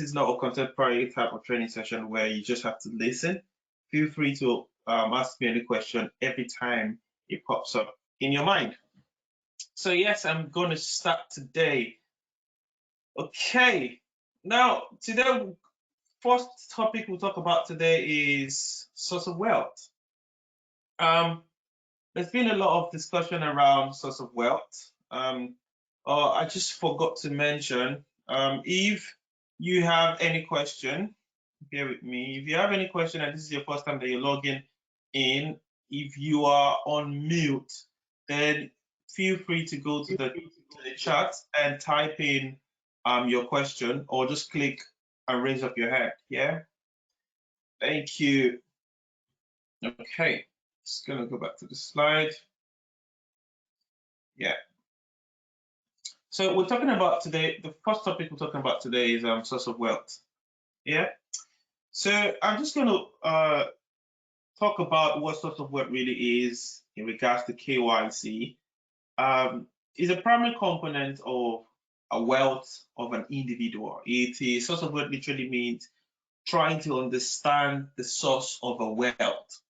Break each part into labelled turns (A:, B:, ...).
A: is not a contemporary type of training session where you just have to listen. Feel free to ask me any question every time it pops up in your mind. So yes, I'm going to start today. Okay, now today, first topic we'll talk about today is source of wealth. There's been a lot of discussion around source of wealth. I just forgot to mention, if you have any question, bear with me. If you have any question and this is your first time that you're logging in, if you are on mute, then feel free to go to the chat and type in your question, or just click and raise up your hand. Yeah. Thank you. Okay. Just gonna go back to the slide. Yeah. So we're talking about today, the first topic we're talking about today is source of wealth. Yeah. So I'm just going to talk about what source of wealth really is in regards to KYC. Is a primary component of a wealth of an individual. It is source of wealth literally means trying to understand the source of a wealth.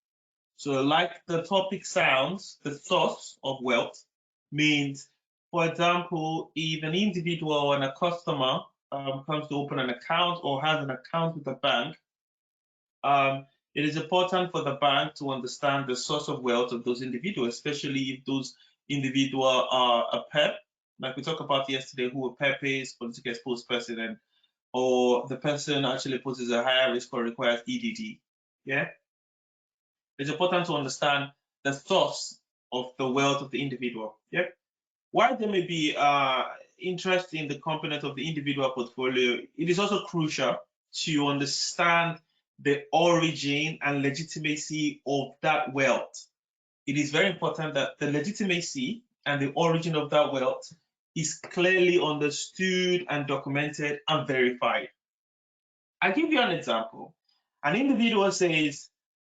A: So like the topic sounds, the source of wealth means, for example, if an individual and a customer comes to open an account or has an account with a bank, it is important for the bank to understand the source of wealth of those individuals, especially if those individuals are a PEP, like we talked about yesterday, who a PEP is, politically exposed person, or the person actually poses a higher risk or requires EDD. Yeah. It's important to understand the source of the wealth of the individual. Yeah. While there may be interest in the component of the individual portfolio, it is also crucial to understand the origin and legitimacy of that wealth. It is very important that the legitimacy and the origin of that wealth is clearly understood and documented and verified. I'll give you an example. An individual says,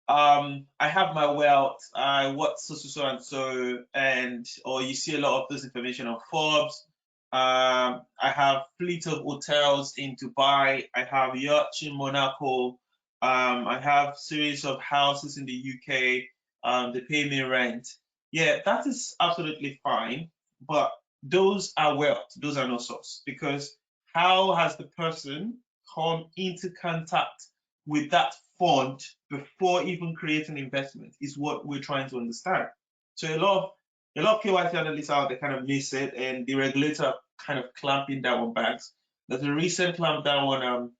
A: I have my wealth, I work so and so, and or you see a lot of this information on Forbes. I have fleet of hotels in Dubai, I have yachts in Monaco, I have series of houses in the UK, they pay me rent. Yeah, that is absolutely fine, but those are wealth, those are no source, because how has the person come into contact with that fund before even creating investment is what we're trying to understand. So a lot of KYC analysts out there kind of miss it, and the regulator kind of clamping down on banks. There's a recent clampdown on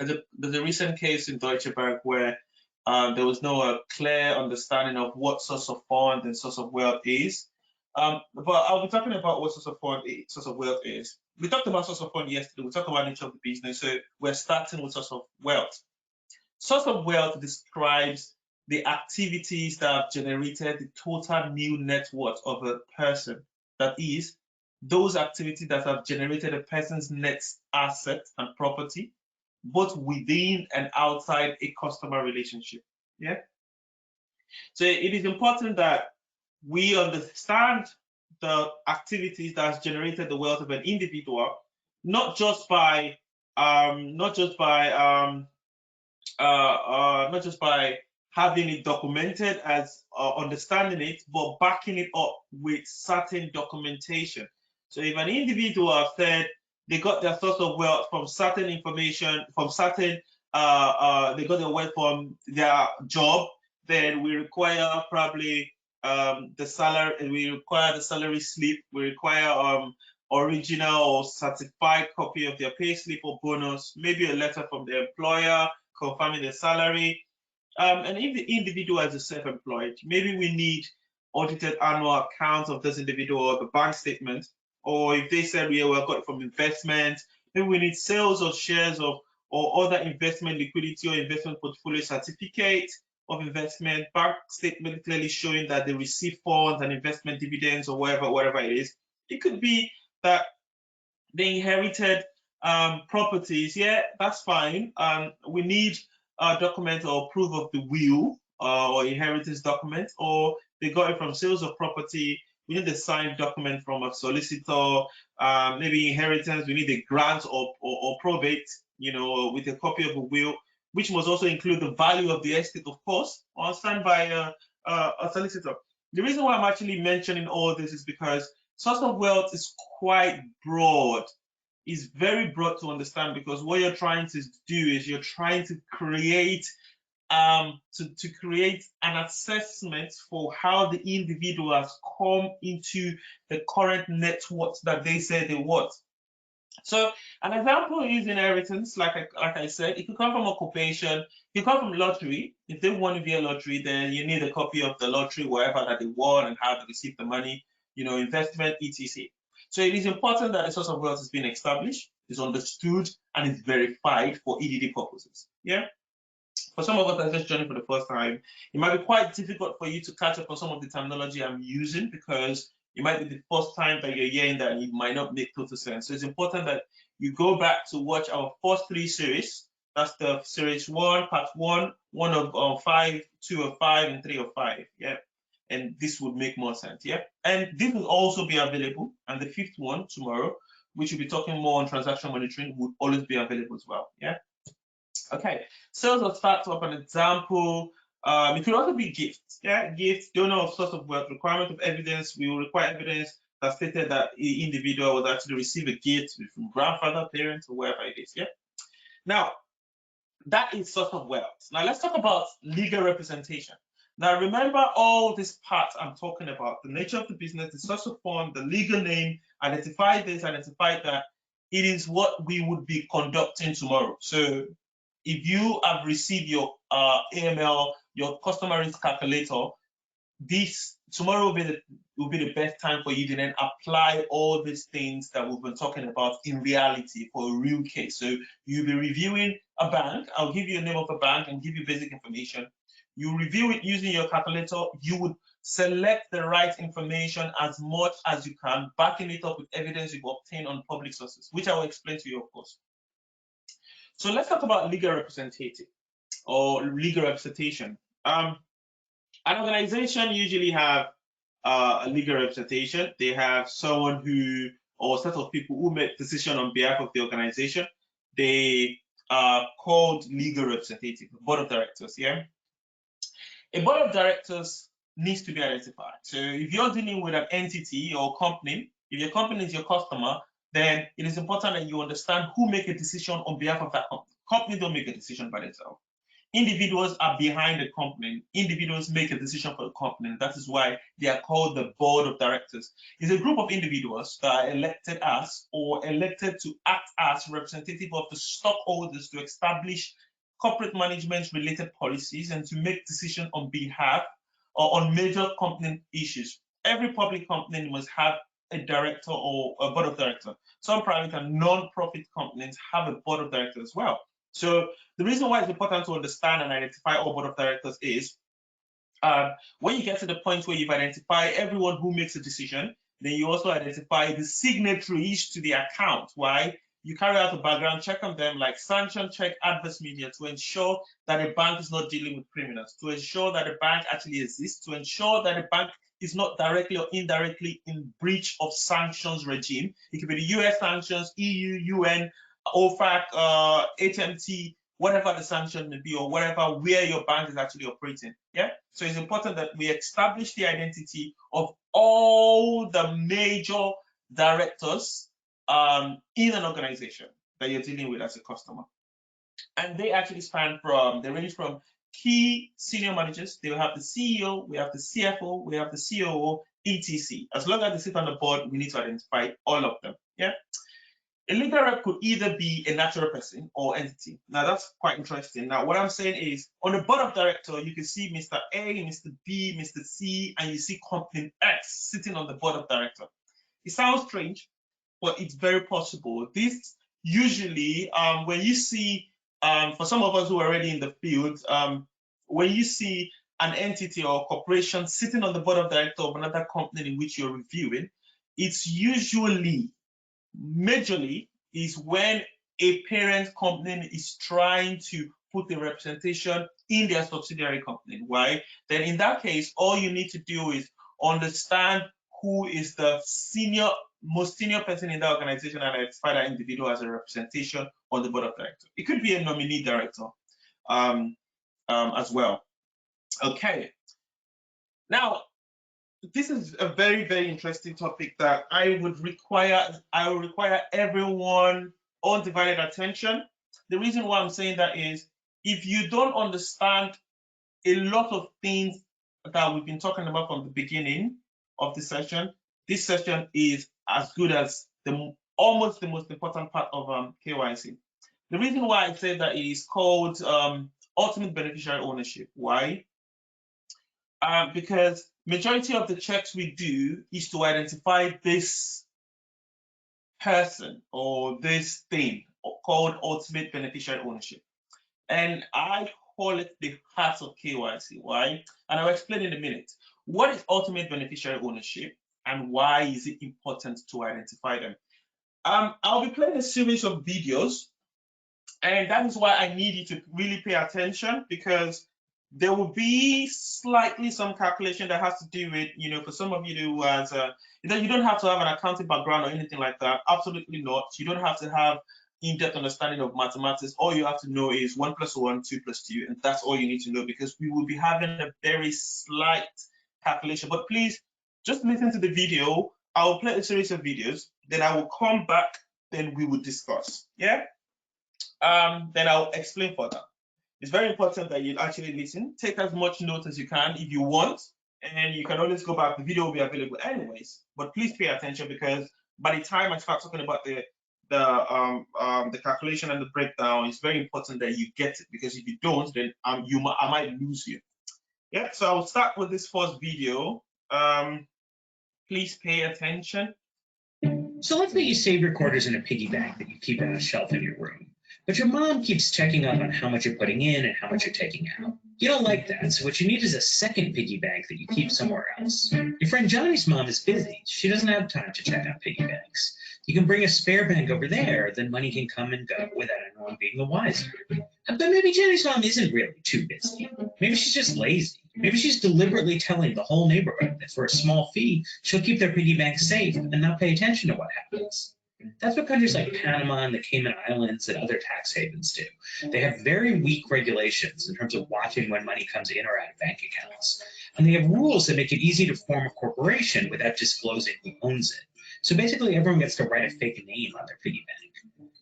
A: there's a recent case in Deutsche Bank where there was no clear understanding of what source of fund and source of wealth is. But I'll be talking about what source of fund, source of wealth is. We talked about source of fund yesterday. We talked about nature of the business. So we're starting with source of wealth. Source of wealth describes the activities that have generated the total new net worth of a person. That is, those activities that have generated a person's net asset and property, both within and outside a customer relationship. Yeah. So it is important that we understand the activities that has generated the wealth of an individual, not just by having it documented as understanding it, but backing it up with certain documentation. So if an individual said they got their source of wealth from certain information, from certain, they got their wealth from their job, then we require probably the salary, we require the salary slip, we require original or certified copy of their pay slip or bonus, maybe a letter from the employer confirming the salary. And if the individual is self-employed, maybe we need audited annual accounts of this individual or the bank statement. Or if they said, yeah, we got it from investment, maybe we need sales of shares of or other investment liquidity or investment portfolio certificate of investment, bank statement clearly showing that they receive funds and investment dividends or whatever it is. It could be that they inherited properties. Yeah, that's fine. We need a document or proof of the will or inheritance document, or they got it from sales of property. We need a signed document from a solicitor, maybe inheritance, we need a grant or probate. with a copy of a will, which must also include the value of the estate, of course, on stand by a solicitor. The reason why I'm actually mentioning all this is because source of wealth is quite broad. It's very broad to understand, because what you're trying to do is you're trying to create to create an assessment for how the individual has come into the current net worth that they say they want. So an example is inheritance. Like I said, it could come from occupation, it could come from lottery. If they won via lottery, then you need a copy of the lottery, wherever that they won and how to receive the money, investment, etc. So it is important that the source of wealth is being established, is understood, and is verified for EDD purposes. Yeah. For some of us that are just joining for the first time, it might be quite difficult for you to catch up on some of the terminology I'm using, because it might be the first time that you're hearing that and it might not make total sense. So it's important that you go back to watch our first 3 series. That's the series 1, part 1, 1 of 5, 2 of 5, and 3 of 5. Yeah. And this would make more sense. Yeah. And this will also be available. And the 5th one tomorrow, which will be talking more on transaction monitoring, would always be available as well. Yeah. Okay, sales of startup, an example. It could also be gifts. Yeah, gifts, donor of source of wealth, requirement of evidence. We will require evidence that stated that the individual would actually receive a gift from grandfather, parents, or wherever it is. Yeah. Now, that is source of wealth. Now, let's talk about legal representation. Now, remember all these parts I'm talking about: the nature of the business, the source of fund, the legal name, identify this, identify that. It is what we would be conducting tomorrow. So if you have received your AML, your customer risk calculator, this tomorrow will be the best time for you to then apply all these things that we've been talking about in reality for a real case. So you'll be reviewing a bank. I'll give you a name of a bank and give you basic information. You review it using your calculator. You would select the right information as much as you can, backing it up with evidence you've obtained on public sources, which I will explain to you, of course. So let's talk about legal representative or legal representation. An organization usually have a legal representation. They have someone who, or a set of people who make decision on behalf of the organization. They are called legal representative, board of directors. Yeah. A board of directors needs to be identified. So if you're dealing with an entity or company, if your company is your customer, then it is important that you understand who make a decision on behalf of that company. Company don't make a decision by themselves. Individuals are behind the company. Individuals make a decision for the company. That is why they are called the board of directors. It's a group of individuals that are elected as or elected to act as representative of the stockholders to establish corporate management related policies and to make decisions on behalf or on major company issues. Every public company must have a director or a board of directors. Some private and non-profit companies have a board of directors as well. So the reason why it's important to understand and identify all board of directors is when you get to the point where you've identified everyone who makes a decision, then you also identify the signatories to the account. Why? You carry out a background check on them, like sanction check, adverse media, to ensure that a bank is not dealing with criminals, to ensure that a bank actually exists, to ensure that a bank is not directly or indirectly in breach of sanctions regime. It could be the US sanctions, EU, UN, OFAC, HMT, whatever the sanction may be, or wherever where your bank is actually operating. Yeah. So it's important that we establish the identity of all the major directors in an organization that you're dealing with as a customer. And they actually they range from key senior managers. They will have the CEO, we have the CFO, we have the COO, etc. As long as they sit on the board, we need to identify all of them. Yeah. A legal rep could either be a natural person or entity. Now that's quite interesting. Now what I'm saying is, on the board of directors, you can see Mr. A, Mr. B, Mr. C, and you see company X sitting on the board of directors. It sounds strange, but it's very possible. This usually, when you see, for some of us who are already in the field, when you see an entity or corporation sitting on the board of directors of another company in which you're reviewing, it's usually, majorly, is when a parent company is trying to put a representation in their subsidiary company. Why? Then in that case, all you need to do is understand who is the senior most senior person in that organization and identify that individual as a representation on the board of directors. It could be a nominee director as well. Okay. Now, this is a very, very interesting topic that I will require everyone undivided attention. The reason why I'm saying that is if you don't understand a lot of things that we've been talking about from the beginning of the session, this session is as good as almost the most important part of KYC. The reason why I say that it is called ultimate beneficiary ownership. Why? Because majority of the checks we do is to identify this person or this thing called ultimate beneficiary ownership. And I call it the heart of KYC. Why? And I'll explain in a minute. What is ultimate beneficiary ownership and why is it important to identify them? I'll be playing a series of videos, and that is why I need you to really pay attention, because there will be slightly some calculation that has to do with, for some of you who has, you don't have to have an accounting background or anything like that. Absolutely not. You don't have to have in-depth understanding of mathematics. All you have to know is 1 + 1, 2 + 2, and that's all you need to know, because we will be having a very slight calculation. But please, just listen to the video. I will play a series of videos, then I will come back, then we will discuss. Yeah? Then I'll explain further. It's very important that you actually listen. Take as much notes as you can if you want, and you can always go back. The video will be available anyways, but please pay attention, because by the time I start talking about the calculation and the breakdown, it's very important that you get it, because if you don't, then I might lose you. Yeah, so I'll start with this first video. Please pay attention.
B: So let's say you save your quarters in a piggy bank that you keep on a shelf in your room. But your mom keeps checking up on how much you're putting in and how much you're taking out. You don't like that, so what you need is a second piggy bank that you keep somewhere else. Your friend Johnny's mom is busy. She doesn't have time to check on piggy banks. You can bring a spare bank over there, then money can come and go without anyone being the wiser. But maybe Johnny's mom isn't really too busy. Maybe she's just lazy. Maybe she's deliberately telling the whole neighborhood that for a small fee, she'll keep their piggy bank safe and not pay attention to what happens. That's what countries like Panama and the Cayman Islands and other tax havens do. They have very weak regulations in terms of watching when money comes in or out of bank accounts. And they have rules that make it easy to form a corporation without disclosing who owns it. So basically, everyone gets to write a fake name on their piggy bank.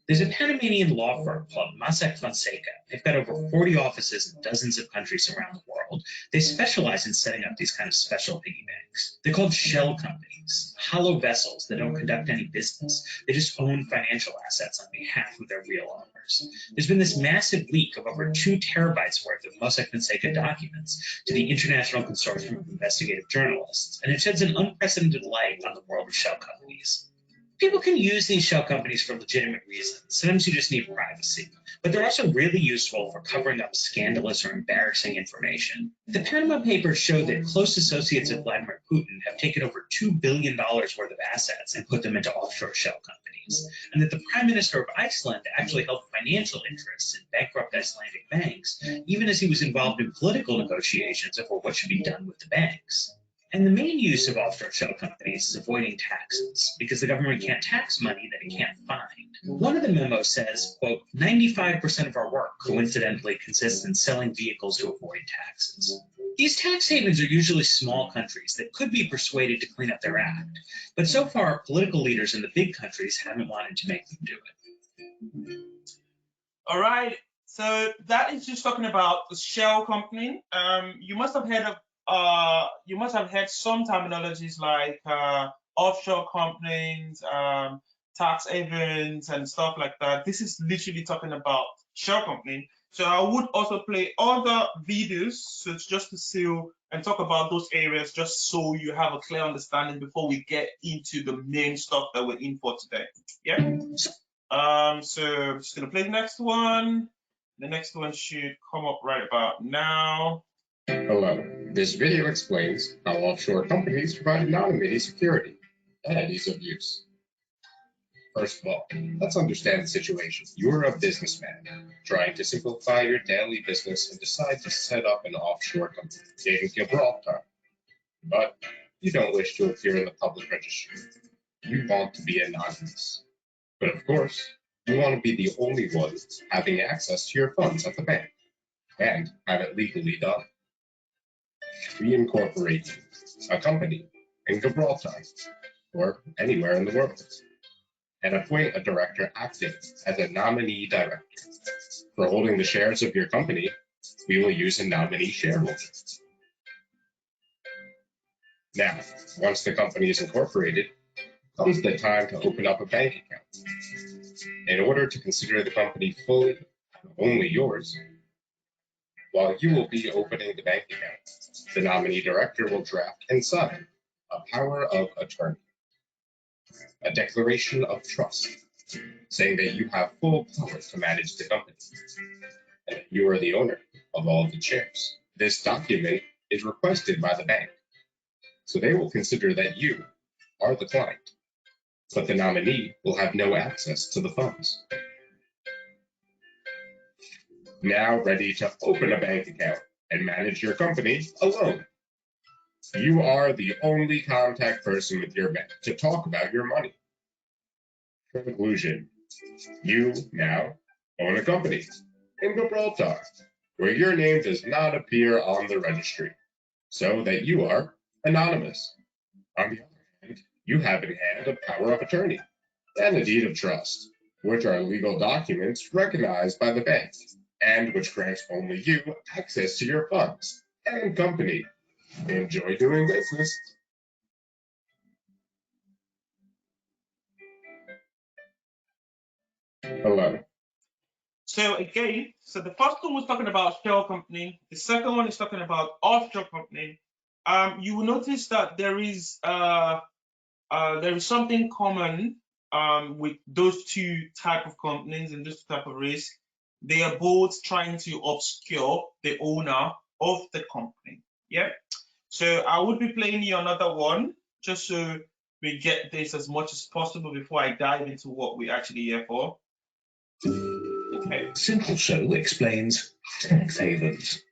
B: There's a Panamanian law firm called Mossack Fonseca. They've got over 40 offices in dozens of countries around the world. They specialize in setting up these kind of special piggy banks. They're called shell companies, hollow vessels that don't conduct any business. They just own financial assets on behalf of their real owners. There's been this massive leak of over 2 terabytes worth of Mossack Fonseca documents to the International Consortium of Investigative Journalists, and it sheds an unprecedented light on the world of shell companies. People can use these shell companies for legitimate reasons. Sometimes you just need privacy. But they're also really useful for covering up scandalous or embarrassing information. The Panama Papers show that close associates of Vladimir Putin have taken over $2 billion worth of assets and put them into offshore shell companies. And that the Prime Minister of Iceland actually held financial interests in bankrupt Icelandic banks, even as he was involved in political negotiations over what should be done with the banks. And the main use of offshore shell companies is avoiding taxes, because the government can't tax money that it can't find. One of the memos says, quote, 95% of our work coincidentally consists in selling vehicles to avoid taxes. These tax havens are usually small countries that could be persuaded to clean up their act, but so far political leaders in the big countries haven't wanted to make them do it.
A: All right, so that is just talking about the shell company. You must have heard some terminologies like offshore companies, tax havens, and stuff like that. This is literally talking about shell company. So I would also play other videos, so it's just to see and talk about those areas, just so you have a clear understanding before we get into the main stuff that we're in for today. Yeah. So I'm just gonna play the next one. The next one should come up right about now.
C: Hello, this video explains how offshore companies provide anonymity security and ease of use. First of all, let's understand the situation. You're a businessman trying to simplify your daily business and decide to set up an offshore company in Gibraltar. But you don't wish to appear in the public registry. You want to be anonymous. But of course, you want to be the only one having access to your funds at the bank and have it legally done. We incorporate a company in Gibraltar or anywhere in the world and appoint a director acting as a nominee director. For holding the shares of your company, we will use a nominee shareholder. Now, once the company is incorporated, comes the time to open up a bank account. In order to consider the company fully only yours, while you will be opening the bank account, the nominee director will draft and sign a power of attorney, a declaration of trust, saying that you have full power to manage the company, and that you are the owner of all of the shares. This document is requested by the bank, so they will consider that you are the client, but the nominee will have no access to the funds. Now ready to open a bank account and manage your company alone. You are the only contact person with your bank to talk about your money. Conclusion: you now own a company in Gibraltar where your name does not appear on the registry, so that you are anonymous. On the other hand, you have in hand a power of attorney and a deed of trust, which are legal documents recognized by the bank and which grants only you access to your funds and company. Enjoy doing business. Hello.
A: So again, so the first one was talking about shell company. The second one is talking about offshore company. You will notice that there is something common with those two type of companies and those type of risk. They are both trying to obscure the owner of the company. Yeah. So I would be playing you another one just so we get this as much as possible before I dive into what we're actually here for. Okay.
B: Simple Show explains tax havens.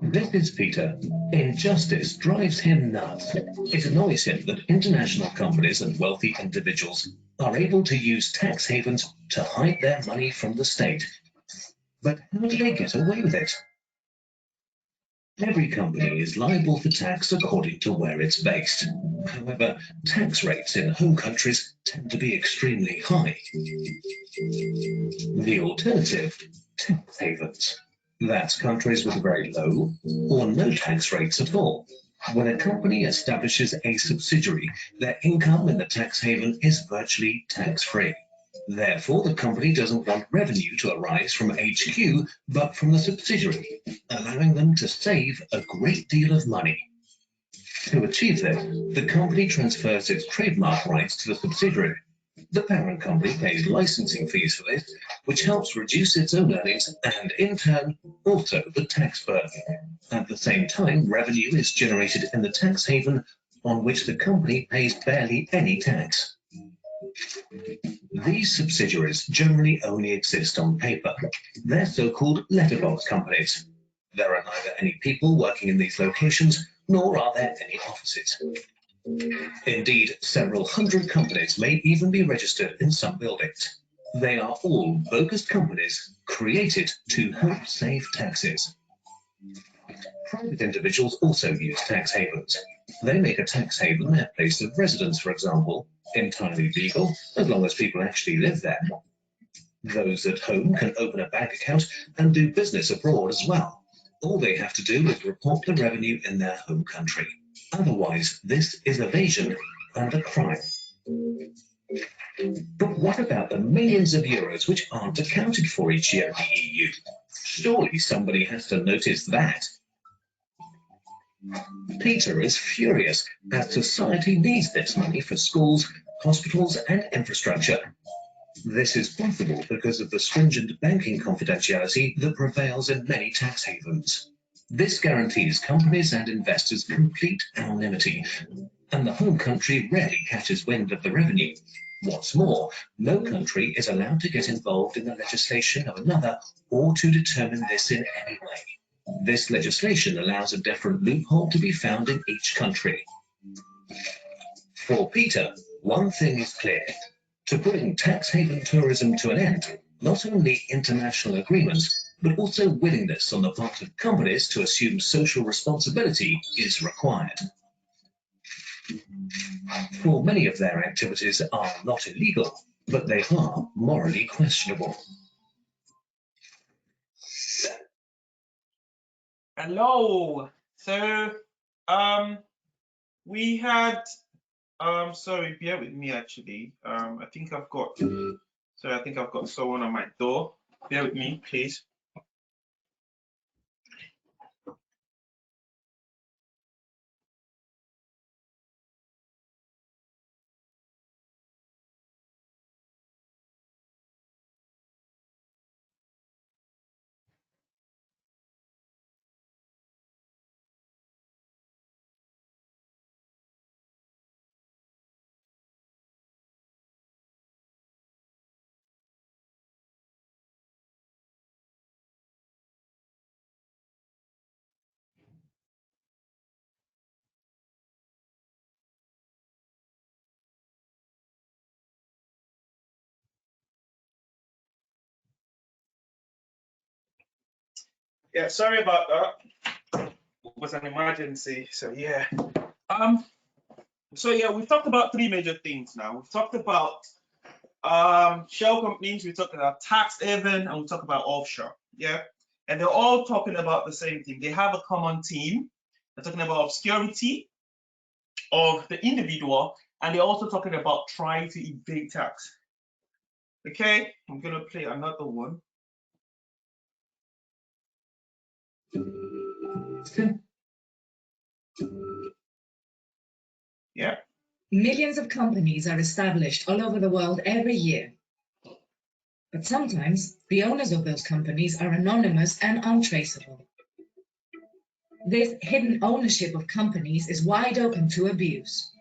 B: This is Peter. Injustice drives him nuts. It annoys him that international companies and wealthy individuals are able to use tax havens to hide their money from the state. But how do they get away with it? Every company is liable for tax according to where it's based. However, tax rates in home countries tend to be extremely high. The alternative, tax havens. That's countries with very low or no tax rates at all. When a company establishes a subsidiary, their income in the tax haven is virtually tax-free. Therefore, the company doesn't want revenue to arise from HQ, but from the subsidiary, allowing them to save a great deal of money. To achieve this, the company transfers its trademark rights to the subsidiary. The parent company pays licensing fees for this, which helps reduce its own earnings and, in turn, also the tax burden. At the same time, revenue is generated in the tax haven on which the company pays barely any tax. These subsidiaries generally only exist on paper. They're so-called letterbox companies. There are neither any people working in these locations, nor are there any offices. Indeed, several hundred companies may even be registered in some buildings. They are all bogus companies created to help save taxes. Private individuals also use tax havens. They make a tax haven their place of residence, for example, entirely legal as long as people actually live there. Those at home can open a bank account and do business abroad as well. All they have to do is report the revenue in their home country. Otherwise, this is evasion and a crime. But what about the millions of euros which aren't accounted for each year in the EU? Surely somebody has to notice that. Peter is furious as society needs this money for schools, hospitals, and infrastructure. This is possible because of the stringent banking confidentiality that prevails in many tax havens. This guarantees companies and investors complete anonymity, and the home country rarely catches wind of the revenue. What's more, no country is allowed to get involved in the legislation of another or to determine this in any way. This legislation allows a different loophole to be found in each country.
D: For Peter, one thing is clear. To bring tax haven tourism to an end, not only international agreement, but also willingness on the part of companies to assume social responsibility is required. For many of their activities are not illegal, but they are morally questionable.
A: Hello. So, we had, sorry, bear with me actually. I think I've got someone on my door. Bear with me, please. Yeah, sorry about that. It was an emergency, so yeah. So yeah, we've talked about three major things now. We've talked about shell companies, we talked about tax haven, and we talked about offshore. Yeah, and they're all talking about the same thing. They have a common theme. They're talking about obscurity of the individual, and they're also talking about trying to evade tax. Okay, I'm gonna play another one. Yeah.
E: Millions of companies are established all over the world every year. But sometimes the owners of those companies are anonymous and untraceable. This hidden ownership of companies is wide open to abuse.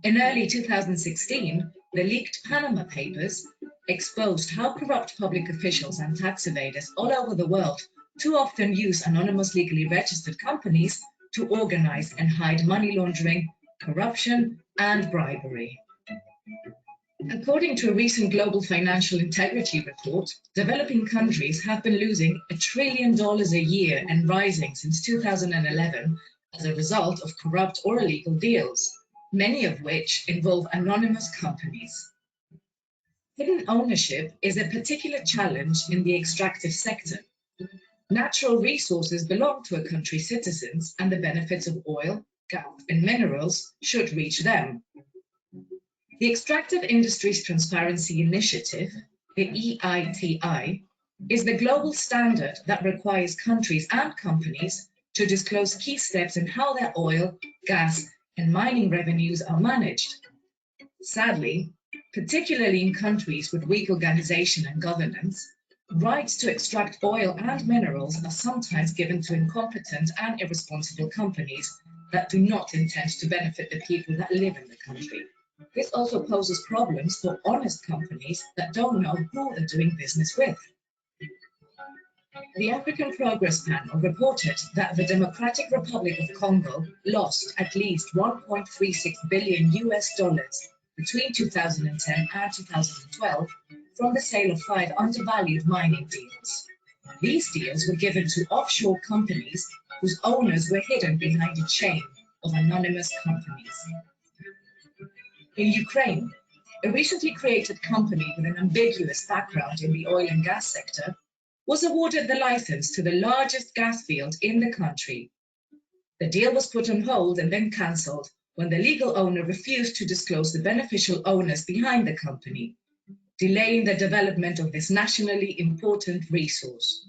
E: In early 2016, the leaked Panama Papers exposed how corrupt public officials and tax evaders all over the world too often use anonymous legally registered companies to organize and hide money laundering, corruption, and bribery. According to a recent global financial integrity report, developing countries have been losing $1 trillion a year and rising since 2011 as a result of corrupt or illegal deals, many of which involve anonymous companies. Hidden ownership is a particular challenge in the extractive sector. Natural resources belong to a country's citizens, and the benefits of oil, gas, and minerals should reach them. The Extractive Industries Transparency Initiative, the EITI, is the global standard that requires countries and companies to disclose key steps in how their oil, gas, and mining revenues are managed. Sadly, particularly in countries with weak organization and governance, rights to extract oil and minerals are sometimes given to incompetent and irresponsible companies that do not intend to benefit the people that live in the country. This also poses problems for honest companies that don't know who they're doing business with. The African Progress Panel reported that the Democratic Republic of Congo lost at least $1.36 billion between 2010 and 2012 from the sale of 5 undervalued mining deals. These deals were given to offshore companies whose owners were hidden behind a chain of anonymous companies. In Ukraine, a recently created company with an ambiguous background in the oil and gas sector was awarded the license to the largest gas field in the country. The deal was put on hold and then cancelled when the legal owner refused to disclose the beneficial owners behind the company, delaying the development of this nationally important resource.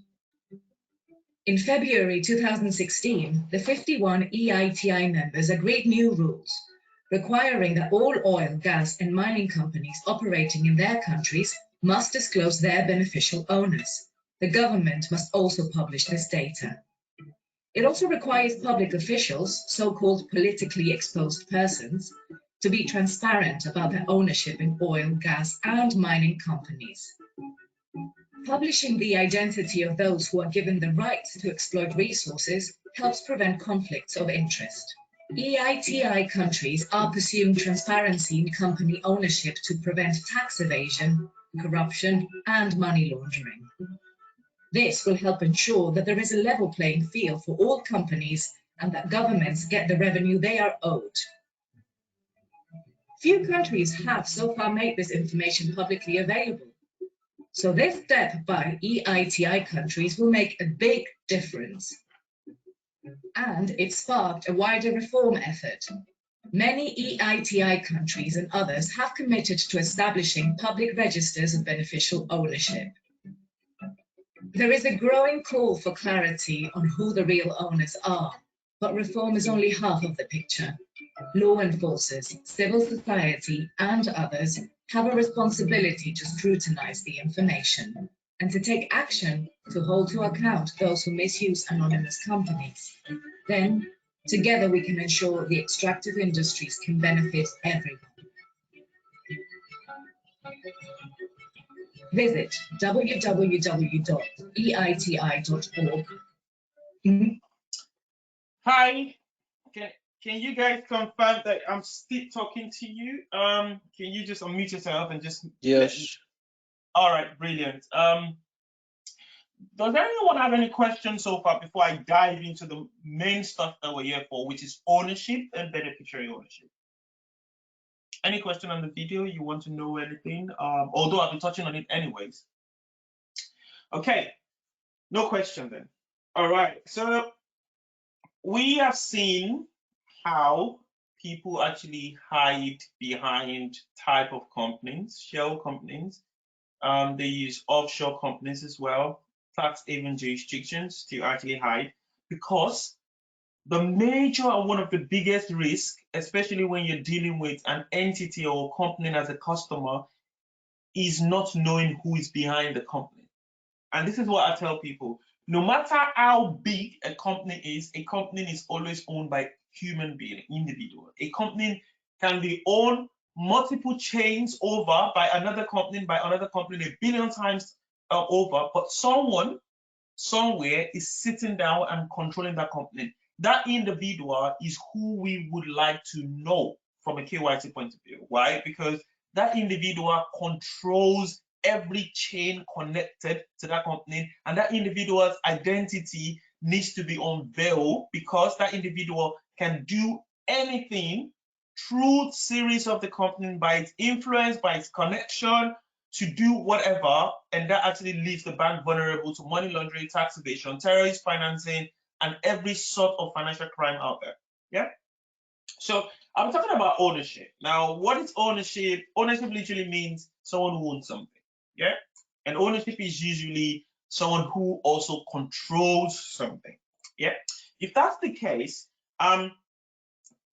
E: In February 2016, the 51 EITI members agreed new rules, requiring that all oil, gas, and mining companies operating in their countries must disclose their beneficial owners. The government must also publish this data. It also requires public officials, so-called politically exposed persons, to be transparent about their ownership in oil, gas, and mining companies. Publishing the identity of those who are given the right to exploit resources helps prevent conflicts of interest. EITI countries are pursuing transparency in company ownership to prevent tax evasion, corruption, and money laundering. This will help ensure that there is a level playing field for all companies and that governments get the revenue they are owed. Few countries have so far made this information publicly available. So this step by EITI countries will make a big difference. And it sparked a wider reform effort. Many EITI countries and others have committed to establishing public registers of beneficial ownership. There is a growing call for clarity on who the real owners are, but reform is only half of the picture. Law enforcers, civil society, and others have a responsibility to scrutinize the information and to take action to hold to account those who misuse anonymous companies. Then, together we can ensure the extractive industries can benefit everyone. Visit www.eiti.org.
A: Hi, can you guys confirm that I'm still talking to you? Can you just unmute yourself and just
F: Yes.
A: All right, brilliant. Does anyone have any questions so far before I dive into the main stuff that we're here for, which is ownership and beneficiary ownership? Any question on the video? You want to know anything? Although I'll be touching on it anyways. Okay, no question then. All right, so we have seen how people actually hide behind type of companies, shell companies. They use offshore companies as well, tax haven jurisdictions to actually hide, because the major and one of the biggest risks, especially when you're dealing with an entity or a company as a customer, is not knowing who is behind the company. And this is what I tell people. No matter how big a company is always owned by human being, individual. A company can be owned multiple chains over by another company a billion times over, but someone somewhere is sitting down and controlling that company. That individual is who we would like to know from a KYC point of view. Why? Because that individual controls every chain connected to that company, and that individual's identity needs to be unveiled, because that individual can do anything through series of the company by its influence, by its connection, to do whatever, and that actually leaves the bank vulnerable to money laundering, tax evasion, terrorist financing, and every sort of financial crime out there. Yeah. So I'm talking about ownership. Now, what is ownership? Ownership literally means someone who owns something. Yeah. And ownership is usually someone who also controls something. Yeah. If that's the case,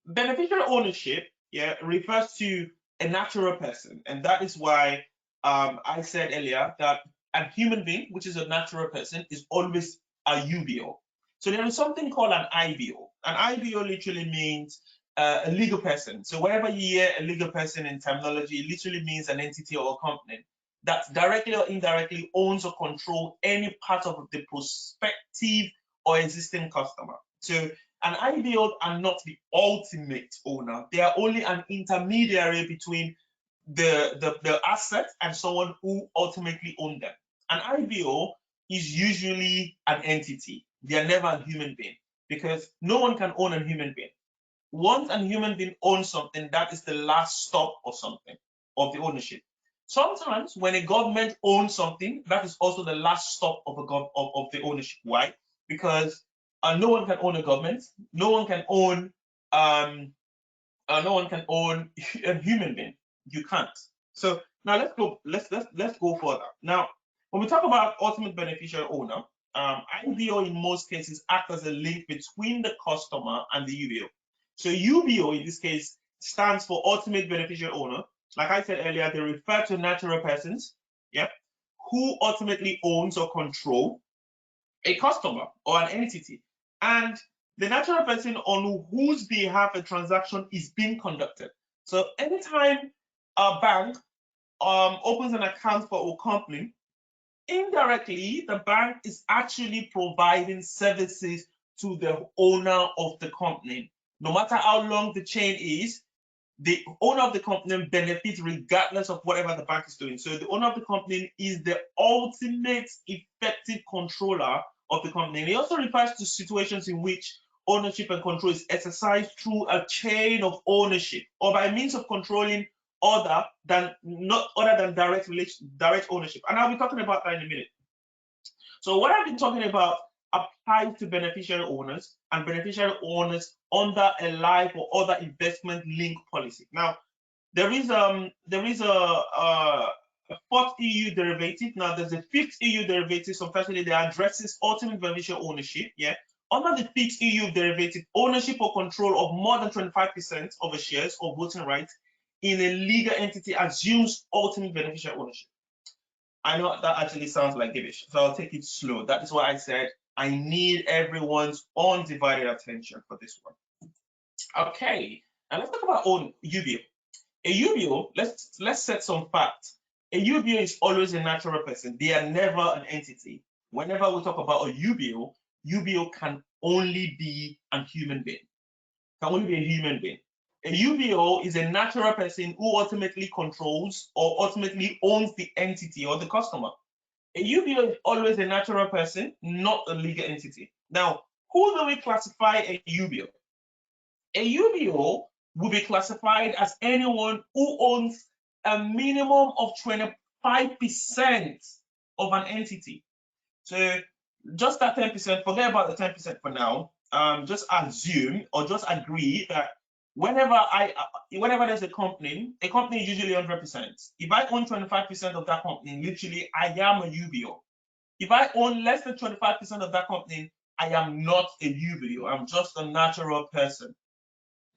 A: beneficial ownership, yeah, refers to a natural person, and that is why I said earlier that a human being, which is a natural person, is always a UBO. So there is something called an IBO. An IBO literally means a legal person. So wherever you hear a legal person in terminology, it literally means an entity or a company that directly or indirectly owns or controls any part of the prospective or existing customer. So an IBO are not the ultimate owner. They are only an intermediary between the asset and someone who ultimately owns them. An IBO is usually an entity. They are never a human being, because no one can own a human being. Once a human being owns something, that is the last stop of something, of the ownership. Sometimes when a government owns something, that is also the last stop of the ownership. Why? Because no one can own a government. No one can own a human being. You can't. So now let's go. Let's go further. Now, when we talk about ultimate beneficial owner, IBO in most cases act as a link between the customer and the UBO. So UBO in this case stands for ultimate beneficial owner. Like I said earlier, they refer to natural persons, yeah, who ultimately owns or control a customer or an entity, and the natural person on whose behalf a transaction is being conducted. So anytime a bank opens an account for a company, indirectly the bank is actually providing services to the owner of the company. no matter how long the chain is, the owner of the company benefits regardless of whatever the bank is doing. So the owner of the company is the ultimate effective controller of the company. And it also refers to situations in which ownership and control is exercised through a chain of ownership or by means of controlling other than direct ownership. And I'll be talking about that in a minute. So what I've been talking about applies to beneficiary owners and beneficiary owners under a life or other investment link policy. Now, there is a fourth EU derivative. Now, there's a fifth EU derivative. So, firstly, that addresses ultimate beneficiary ownership. Yeah. Under the fifth EU derivative, ownership or control of more than 25% of the shares or voting rights in a legal entity assumes ultimate beneficiary ownership. I know that actually sounds like gibberish, so I'll take it slow. That is why I said I need everyone's undivided attention for this one. Okay, and let's talk about UBO. A UBO, let's set some facts. A UBO is always a natural person. They are never an entity. Whenever we talk about a UBO, UBO can only be a human being. Can only be a human being. A UBO is a natural person who ultimately controls or ultimately owns the entity or the customer. A UBO is always a natural person, not a legal entity. Now, who do we classify a UBO? A UBO will be classified as anyone who owns a minimum of 25% of an entity. So just that 10%, forget about the 10% for now. Just assume or just agree that whenever there's a company is usually 100%. If I own 25% of that company, literally, I am a UBO. If I own less than 25% of that company, I am not a UBO. I'm just a natural person.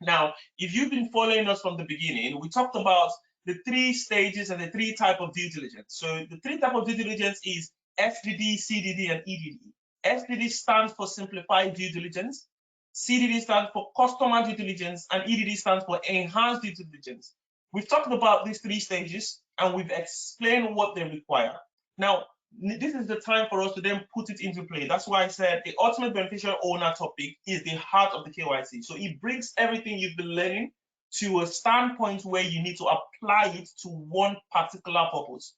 A: Now, if you've been following us from the beginning, we talked about the 3 stages and the 3 types of due diligence. So the 3 types of due diligence is SDD, CDD, and EDD. SDD stands for simplified due diligence. CDD stands for customer due diligence, and EDD stands for enhanced due diligence. We've talked about these 3 stages, and we've explained what they require. Now, this is the time for us to then put it into play. That's why I said the ultimate beneficial owner topic is the heart of the KYC. So it brings everything you've been learning to a standpoint where you need to apply it to one particular purpose,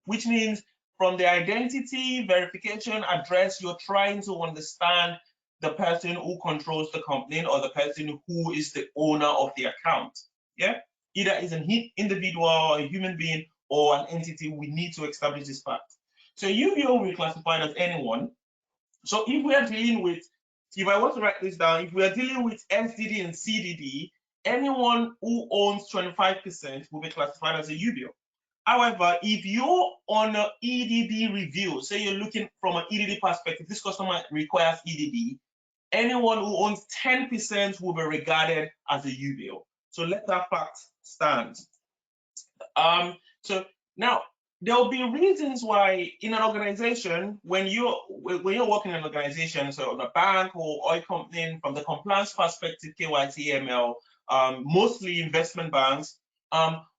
A: which means from the identity, verification, address, you're trying to understand the person who controls the company or the person who is the owner of the account. Yeah, either is an individual, or a human being, or an entity. We need to establish this fact. So UBO will be classified as anyone. So if we are dealing with, if I want to write this down, if we are dealing with SDD and CDD, anyone who owns 25% will be classified as a UBO. However, if you're on an EDD review, say you're looking from an EDD perspective, this customer requires EDD, anyone who owns 10% will be regarded as a UBO. So let that fact stand. So now, there'll be reasons why in an organization, when you're working in an organization, so on a bank or oil company, from the compliance perspective, KYC, ML, mostly investment banks,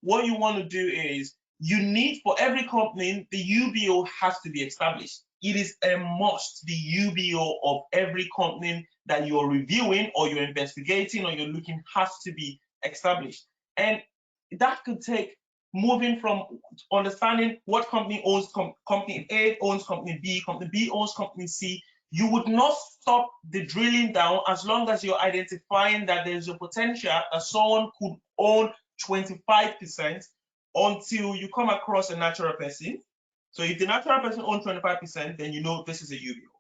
A: what you want to do is you need, for every company, the UBO has to be established. It is a must. The UBO of every company that you're reviewing or you're investigating or you're looking has to be established. And that could take moving from understanding what company owns company A owns company B owns company C. You would not stop the drilling down as long as you're identifying that there's a potential that someone could own 25% until you come across a natural person. So if the natural person owns 25%, then you know this is a UBO.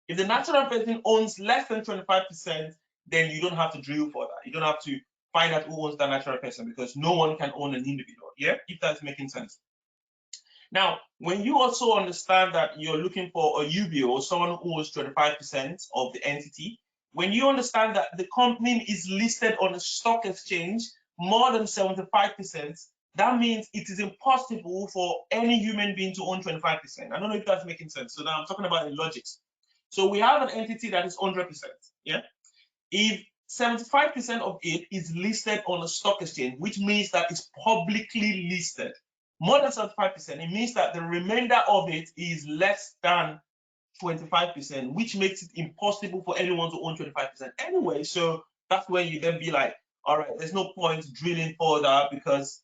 A: If the natural person owns less than 25%, then you don't have to drill for that. You don't have to find out who owns that natural person, because no one can own an individual. Yeah, if that's making sense. Now, when you also understand that you're looking for a UBO, someone who owns 25% of the entity, when you understand that the company is listed on a stock exchange more than 75%, that means it is impossible for any human being to own 25%. I don't know if that's making sense. So now I'm talking about the logics. So we have an entity that is 100%. Yeah. If 75% of it is listed on a stock exchange, which means that it's publicly listed, more than 75%, it means that the remainder of it is less than 25%, which makes it impossible for anyone to own 25% anyway. So that's when you then be like, all right, there's no point drilling further because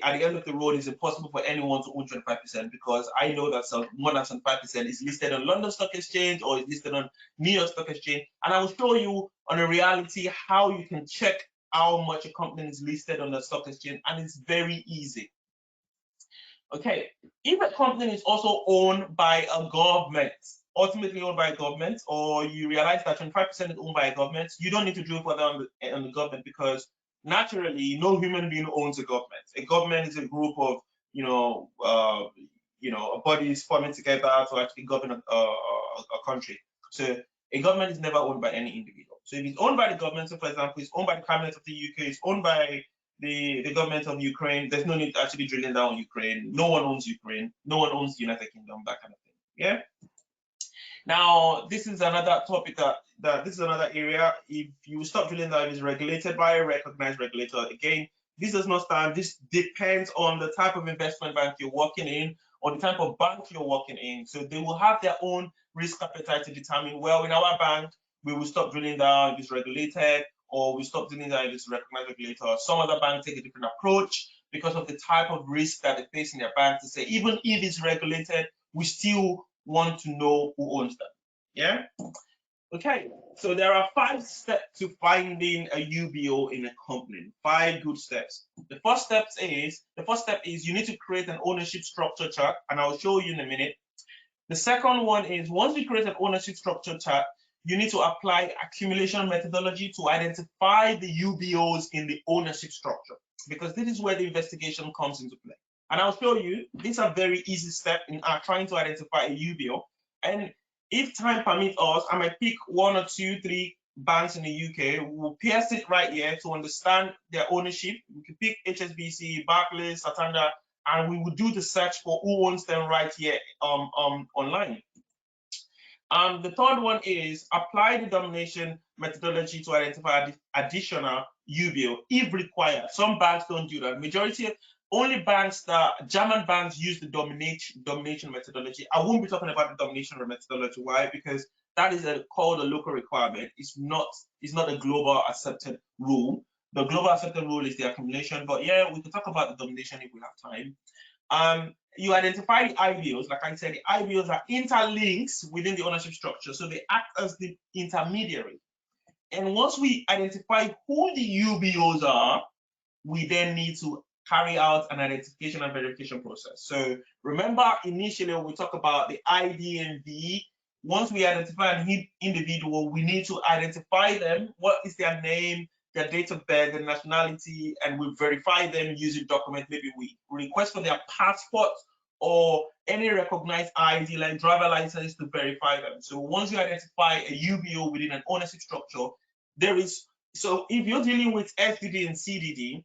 A: at the end of the road, it's impossible for anyone to own 25% because I know that more than 75% is listed on London Stock Exchange or is listed on New York Stock Exchange. And I will show you on a reality how you can check how much a company is listed on the stock exchange, and it's very easy. Okay, if a company is also owned by a government, ultimately owned by a government, or you realize that 25% is owned by a government, you don't need to drill further on the government because naturally, no human being owns a government. A government is a group of, bodies forming together to actually govern a country. So a government is never owned by any individual. So if it's owned by the government, so for example, it's owned by the cabinet of the UK, it's owned by the government of Ukraine, there's no need to actually drilling down on Ukraine. No one owns Ukraine. No one owns the United Kingdom, that kind of thing. Yeah. Now, this is another topic this is another area. If you stop drilling down, it is regulated by a recognized regulator. Again, this does not stand. This depends on the type of investment bank you're working in or the type of bank you're working in. So they will have their own risk appetite to determine, well, in our bank, we will stop drilling down if it's regulated, or we stop drilling down if it's recognized regulator. Some other banks take a different approach because of the type of risk that they face in their bank to say, even if it's regulated, we still want to know who owns them. Yeah. Okay. So there are 5 steps to finding a UBO in a company. 5 good steps. The first step is you need to create an ownership structure chart, and I'll show you in a minute. The second one is once you create an ownership structure chart, you need to apply accumulation methodology to identify the UBOs in the ownership structure, because this is where the investigation comes into play. And I'll show you, these are very easy steps in trying to identify a UBO. And if time permits us, I might pick 1 or 2, 3 banks in the UK. We'll pierce it right here to understand their ownership. We can pick HSBC, Barclays, Santander, and we will do the search for who owns them right here online. The third one is apply the domination methodology to identify additional UBO if required. Some banks don't do that. Only banks German banks use the domination methodology. I won't be talking about the domination methodology. Why? Because that is called a local requirement. It's not a global accepted rule. The global accepted rule is the accumulation. But yeah, we can talk about the domination if we have time. You identify the IBOs. Like I said, the IBOs are interlinks within the ownership structure, so they act as the intermediary. And once we identify who the UBOs are, we then need to carry out an identification and verification process. So remember, initially when we talk about the ID and V, once we identify an individual, we need to identify them. What is their name, their date of birth, their nationality, and we verify them using document. Maybe we request for their passport or any recognized ID like driver license to verify them. So once you identify a UBO within an ownership structure, so if you're dealing with SDD and CDD,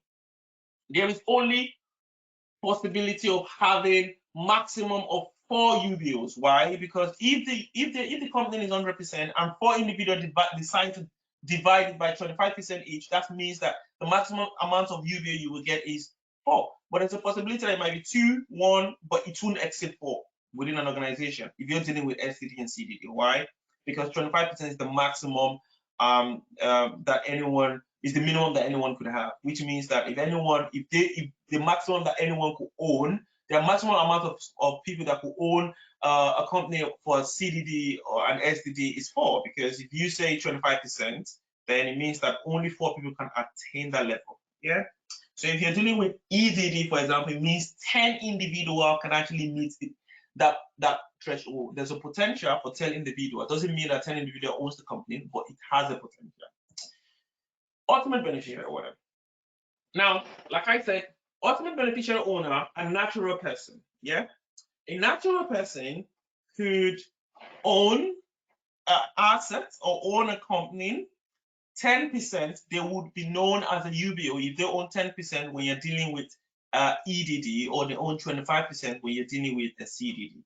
A: there is only possibility of having maximum of 4 UBOs. Why? Because if the company is 100% and 4 individuals decide to divide it by 25% each, that means that the maximum amount of UBO you will get is 4. But there's a possibility that it might be 2, 1, but it won't exceed 4 within an organization if you're dealing with SDD and CDD. Why? Because 25% is the maximum that anyone is the minimum that anyone could have, which means that if the maximum that anyone could own, the maximum amount of people that could own a company for CDD or an SDD is 4, because if you say 25%, then it means that only 4 people can attain that level. Yeah. So if you're dealing with EDD, for example, it means 10 individuals can actually meet that threshold. There's a potential for 10 individuals. It doesn't mean that 10 individuals owns the company, but it has a potential. Ultimate beneficiary owner. Now, like I said, ultimate beneficiary owner, a natural person. Yeah, a natural person could own assets or own a company. 10%, they would be known as a UBO if they own 10% when you're dealing with EDD, or they own 25% when you're dealing with a CDD.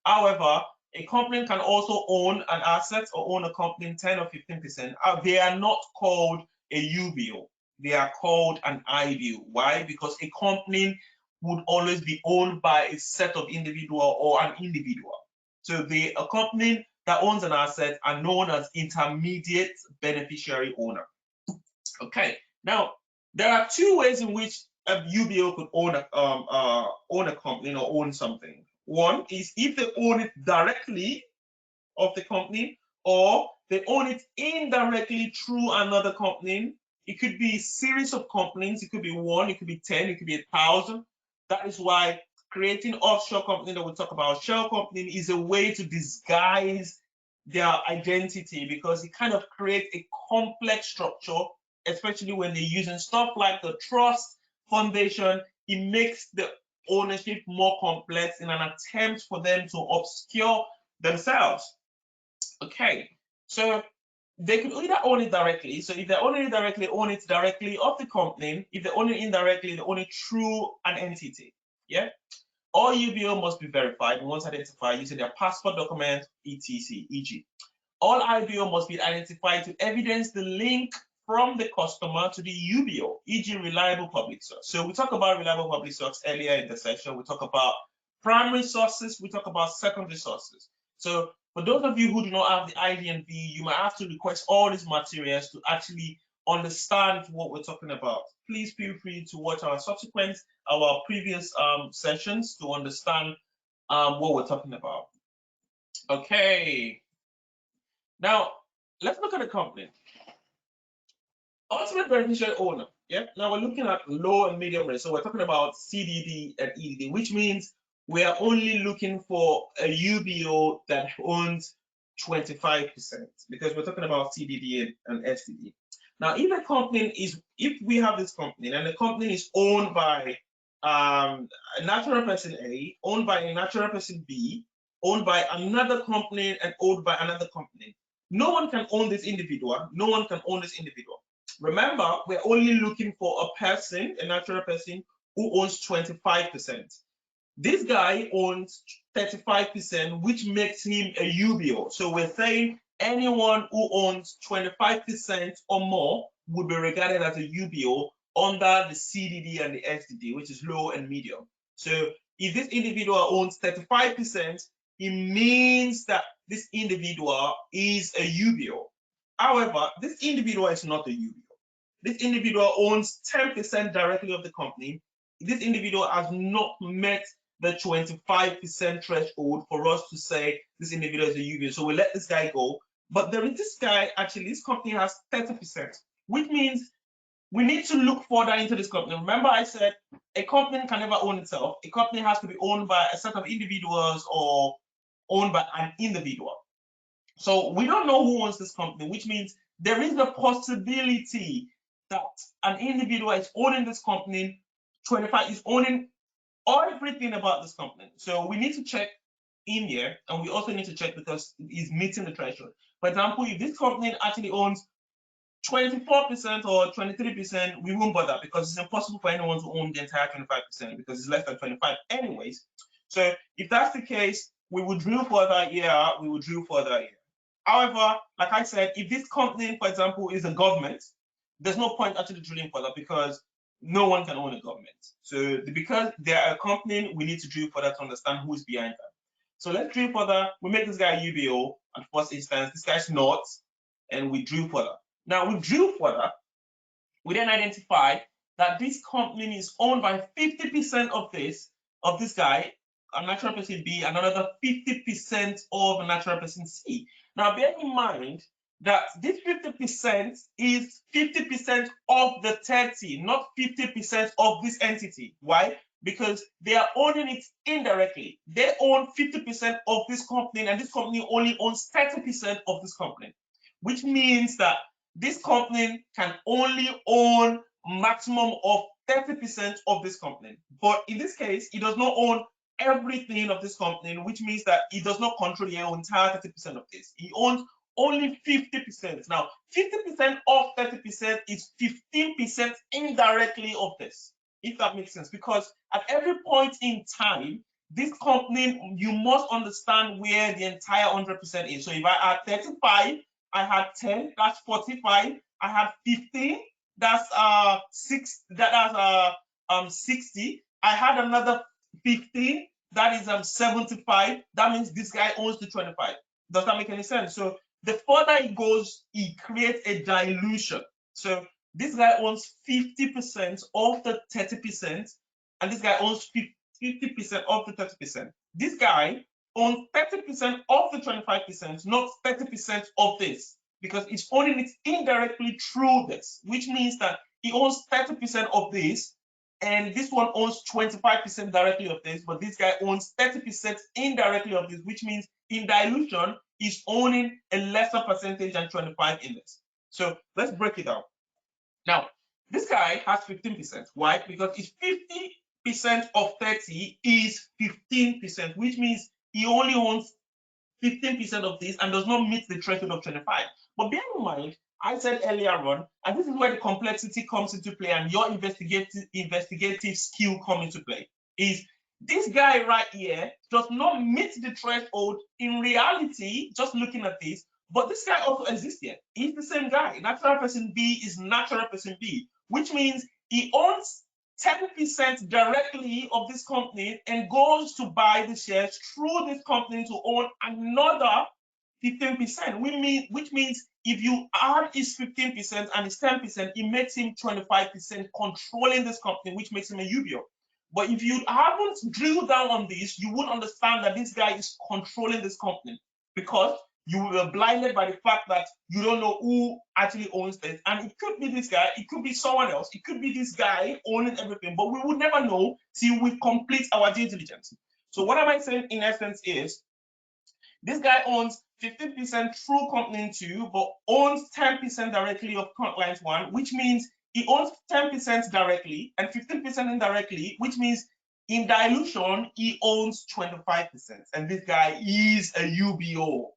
A: However, a company can also own an asset or own a company 10 or 15%. They are not called a UBO. They are called an IBO. Why? Because a company would always be owned by a set of individual or an individual. So a company that owns an asset are known as intermediate beneficiary owner. Okay, now there are two ways in which a UBO could own a company or own something. One is if they own it directly of the company, or they own it indirectly through another company. It could be a series of companies, it could be one, it could be 10, it could be 1,000. That is why creating offshore company that we talk about, shell company, is a way to disguise their identity, because it kind of creates a complex structure, especially when they're using stuff like the trust foundation. It makes the ownership more complex in an attempt for them to obscure themselves. Okay, so they could either own it directly. So if they own it directly, own it directly of the company. If they own it indirectly, they own it through an entity. Yeah. All UBO must be verified once identified using their passport document, etc. e.g. All IBO must be identified to evidence the link from the customer to the UBO, e.g. reliable public source. So we talked about reliable public source earlier in the session. We talk about primary sources, we talk about secondary sources. So for those of you who do not have the IDNV, you might have to request all these materials to actually understand what we're talking about. Please feel free to watch our previous sessions to understand what we're talking about. Okay. Now, let's look at the company. Ultimate beneficial owner. Yeah. Now we're looking at low and medium risk. So we're talking about CDD and EDD, which means we are only looking for a UBO that owns 25%, because we're talking about CDD and SDD. Now, if we have this company and the company is owned by a natural person A, owned by a natural person B, owned by another company, and owned by another company, no one can own this individual. No one can own this individual. Remember, we're only looking for a person, a natural person, who owns 25%. This guy owns 35%, which makes him a UBO. So we're saying anyone who owns 25% or more would be regarded as a UBO under the CDD and the SDD, which is low and medium. So if this individual owns 35%, it means that this individual is a UBO. However, this individual is not a UBO. This individual owns 10% directly of the company. This individual has not met the 25% threshold for us to say this individual is a UBO. So we let this guy go. But there is this guy, actually, this company has 30%, which means we need to look further into this company. Remember, I said a company can never own itself. A company has to be owned by a set of individuals or owned by an individual. So we don't know who owns this company, which means there is a possibility that an individual is owning this company, 25 is owning everything about this company. So we need to check in here, and we also need to check because it's meeting the threshold. For example, if this company actually owns 24% or 23%, we won't bother, because it's impossible for anyone to own the entire 25% because it's less than 25 anyways. So if that's the case, we will drill further here, we will drill further here. However, like I said, if this company, for example, is a government, there's no point actually drilling further because no one can own a government. So because they're a company, we need to drill further to understand who's behind them. So let's drill further. We make this guy UBO at first instance. This guy's not, and we drill further. Now we drill further. We then identify that this company is owned by 50% of this guy, a natural person B, and another 50% of a natural person C. Now bear in mind that this 50% is 50% of the 30, not 50% of this entity. Why? Because they are owning it indirectly. They own 50% of this company, and this company only owns 30% of this company, which means that this company can only own maximum of 30% of this company. But in this case, it does not own everything of this company, which means that it does not control the entire 30% of this. He owns only 50%. Now, 50% of 30% is 15% indirectly of this, if that makes sense. Because at every point in time, this company, you must understand where the entire 100% is. So if I had 35, I had 10, that's 45. I had 15, that's 60. I had another 15, that is 75. That means this guy owns the 25. Does that make any sense? So the further it goes, it creates a dilution. So This guy owns 50% of the 30%, and this guy owns 50% of the 30%. This guy owns 30% of the 25%, not 30% of this, because he's owning it indirectly through this, which means that he owns 30% of this, and this one owns 25% directly of this, but this guy owns 30% indirectly of this, which means in dilution, he's owning a lesser percentage than 25 in this. So let's break it down. Now, this guy has 15%. Why? Because it's 50% of 30 is 15%, which means he only owns 15% of this and does not meet the threshold of 25. But bear in mind, I said earlier on, and this is where the complexity comes into play and your investigative skill comes into play, is this guy right here does not meet the threshold in reality, just looking at this, but this guy also exists here. He's the same guy. Natural person B is natural person B, which means he owns 10% directly of this company and goes to buy the shares through this company to own another 15%, which means if you add his 15% and his 10%, it makes him 25% controlling this company, which makes him a UBO. But if you haven't drilled down on this, you won't understand that this guy is controlling this company, because you were blinded by the fact that you don't know who actually owns this. And it could be this guy, it could be someone else, it could be this guy owning everything, but we would never know till we complete our due diligence. So what am I saying in essence is, this guy owns 15% through company 2, but owns 10% directly of client 1, which means he owns 10% directly and 15% indirectly, which means in dilution, he owns 25%. And this guy is a UBO.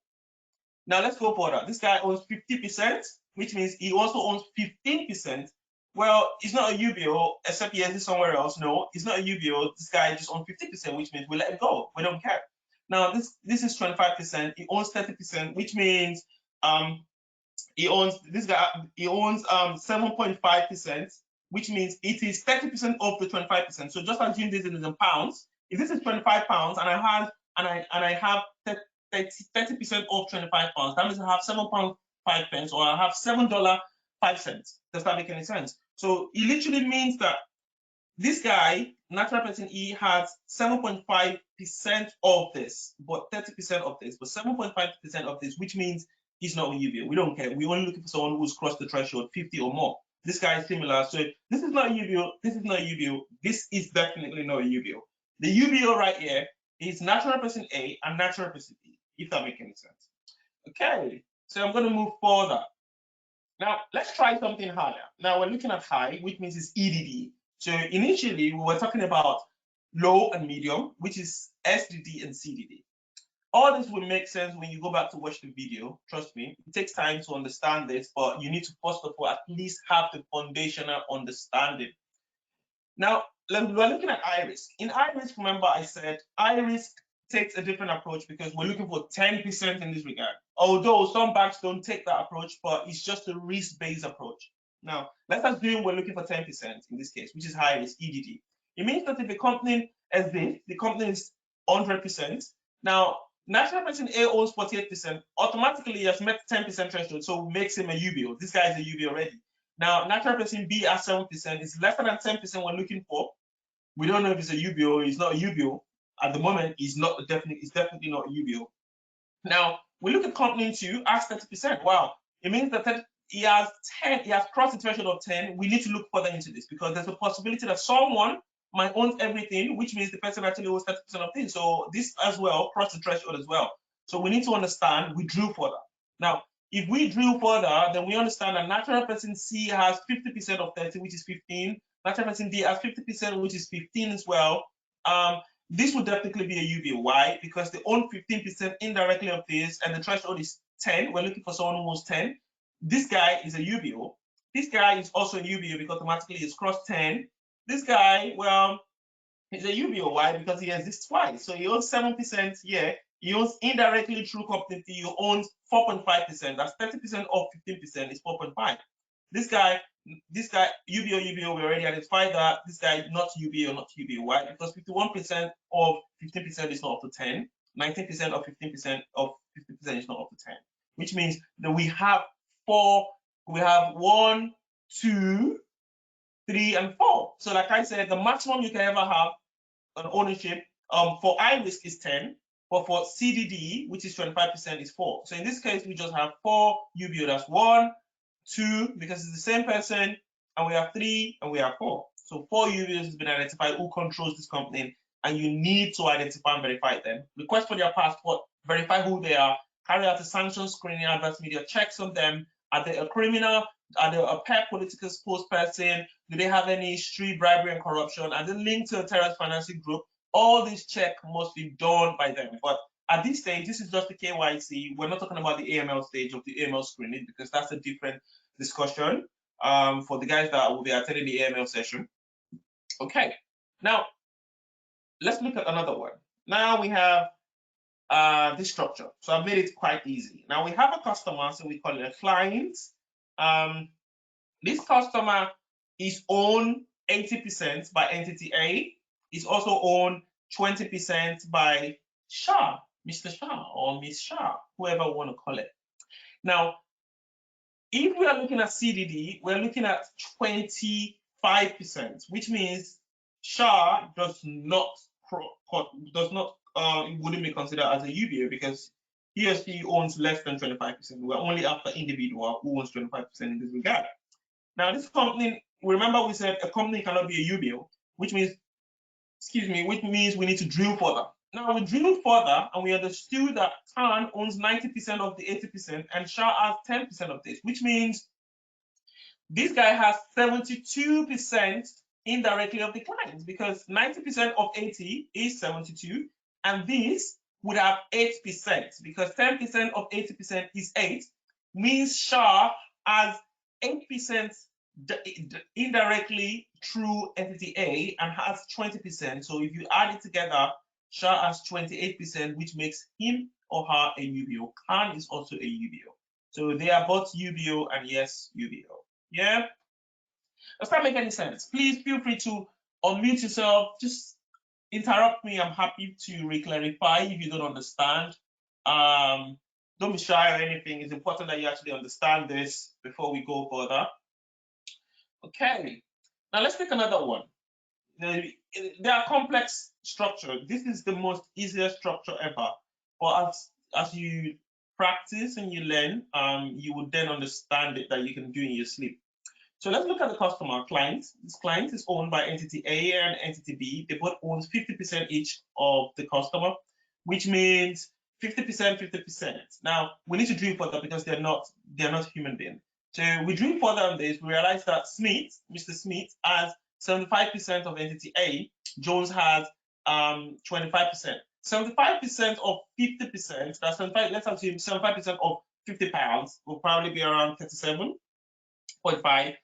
A: Now let's go further. This guy owns 50%, which means he also owns 15%. Well, he's not a UBO, except he exists somewhere else. No, he's not a UBO. This guy just owns 50%, which means we let him go. We don't care. Now this is 25%. He owns 30%, which means he owns 7.5%, which means it is 30% of the 25%. So just assume this is in pounds. If this is 25 pounds and I have 30% of 25 pounds, that means I have £7.5, or I have $7.05. Does that make any sense? So it literally means that this guy, natural person E, has 7.5% of this, but 30% of this, but 7.5% of this, which means he's not a UBO. We don't care. We're only looking for someone who's crossed the threshold 50 or more. This guy is similar. So this is not a UBO. This is not a UBO. This is definitely not a UBO. The UBO right here is natural person A and natural person B, if that makes any sense. Okay, so I'm going to move further. Now, let's try something harder. Now, we're looking at high, which means it's EDD. So initially, we were talking about low and medium, which is SDD and CDD. All this will make sense when you go back to watch the video. Trust me, it takes time to understand this, but you need to first of all at least have the foundational understanding. Now, we're looking at high risk. In high risk, remember I said high risk takes a different approach because we're looking for 10% in this regard. Although some banks don't take that approach, but it's just a risk-based approach. Now, let's assume we're looking for 10% in this case, which is high risk, EDD. It means that if a company is this, the company is 100%. Now, natural person A owns 48%, automatically he has met 10% threshold, so makes him a UBO. This guy is a UBO already. Now, natural person B has 7%, is lesser than 10% we're looking for. We don't know if it's a UBO, it's not a UBO. At the moment, it's definitely not a UBO. Now, we look at company 2 as 30%. Wow, it means that he has crossed the threshold of 10. We need to look further into this because there's a possibility that someone might own everything, which means the person actually owns 30% of things. So this as well crossed the threshold as well. So we need to understand, we drill further. Now, if we drill further, then we understand that natural person C has 50% of 30, which is 15. Natural person D has 50%, which is 15 as well. This would definitely be a UBO. Why? Because they own 15% indirectly of this, and the threshold is 10. We're looking for someone who owns 10. This guy is a UBO. This guy is also a UBO because automatically it's crossed 10. This guy, well, he's a UBO. Why? Because he exists twice. So he owns 7% here. He owns indirectly through company T. He owns 4.5%. That's 30% of 15% is 4.5. This guy, UBO, we already identified that. This guy, not UBO. Why? Because 51% of 15% is not up to 10. 19% of 15% of 50% is not up to 10. Which means that we have 1, 2, 3, and 4. So like I said, the maximum you can ever have an ownership for high risk is 10, but for CDD, which is 25%, is 4. So in this case, we just have 4 UBO. That's 1, 2, because it's the same person, and we have 3, and we have 4. So 4 UBOs has been identified who controls this company, and you need to identify and verify them. Request for their passport, verify who they are, carry out a sanction screening, adverse media checks on them. Are they a criminal? Are they a paid political spokesperson? Do they have any history, bribery, and corruption? Are they linked to a terrorist financing group? All these checks must be done by them. But at this stage, this is just the KYC. We're not talking about the AML stage of the AML screening, because that's a different discussion for the guys that will be attending the AML session. Okay, now let's look at another one. Now we have this structure. So I've made it quite easy. Now we have a customer, so we call it a client. This customer is owned 80% by entity A. Is also owned 20% by Shah, Mr. Shah or Miss Shah, whoever we want to call it. Now, if we are looking at CDD, we're looking at 25%, which means Shah does not wouldn't be considered as a UBO, because he or she owns less than 25%. We're only after individual who owns 25% in this regard. Now, this company, remember we said a company cannot be a UBO, which means, which means we need to drill further. Now we drilled further and we understood that Khan owns 90% of the 80% and Shah has 10% of this, which means this guy has 72% indirectly of the clients, because 90% of 80 is 72, and this would have 8%, because 10% of 80% is 8, means Shah has 8% indirectly through entity A and has 20%. So if you add it together, Shah has 28%, which makes him or her a UBO. Khan is also a UBO. So they are both UBO and yes, UBO. Yeah? Does that make any sense? Please feel free to unmute yourself. Just interrupt me. I'm happy to re-clarify if you don't understand. Don't be shy or anything. It's important that you actually understand this before we go further. Okay, now let's take another one. They are complex structure. This is the most easiest structure ever. But as you practice and you learn, you will then understand it that you can do in your sleep. So let's look at the customer client. This client is owned by entity A and entity B. They both own 50% each of the customer, which means 50%, 50%. Now we need to drill further because they're not human beings. So we drill further on this. We realize that Smith, Mr. Smith, has 75% of entity A. Jones has 25%. 75% of 50%. That's 75. Let's assume 75% of £50 will probably be around 37.5.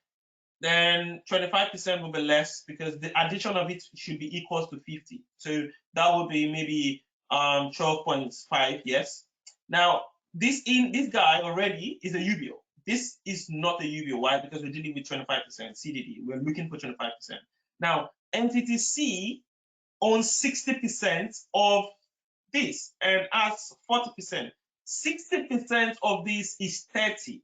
A: Then 25% will be less because the addition of it should be equal to 50. So that would be maybe 12.5. Yes. Now this guy already is a UBO. This is not a UBO. Why? Because we're dealing with 25% CDD. We're looking for 25%. Now entity C owns 60% of this and has 40%. 60% of this is 30.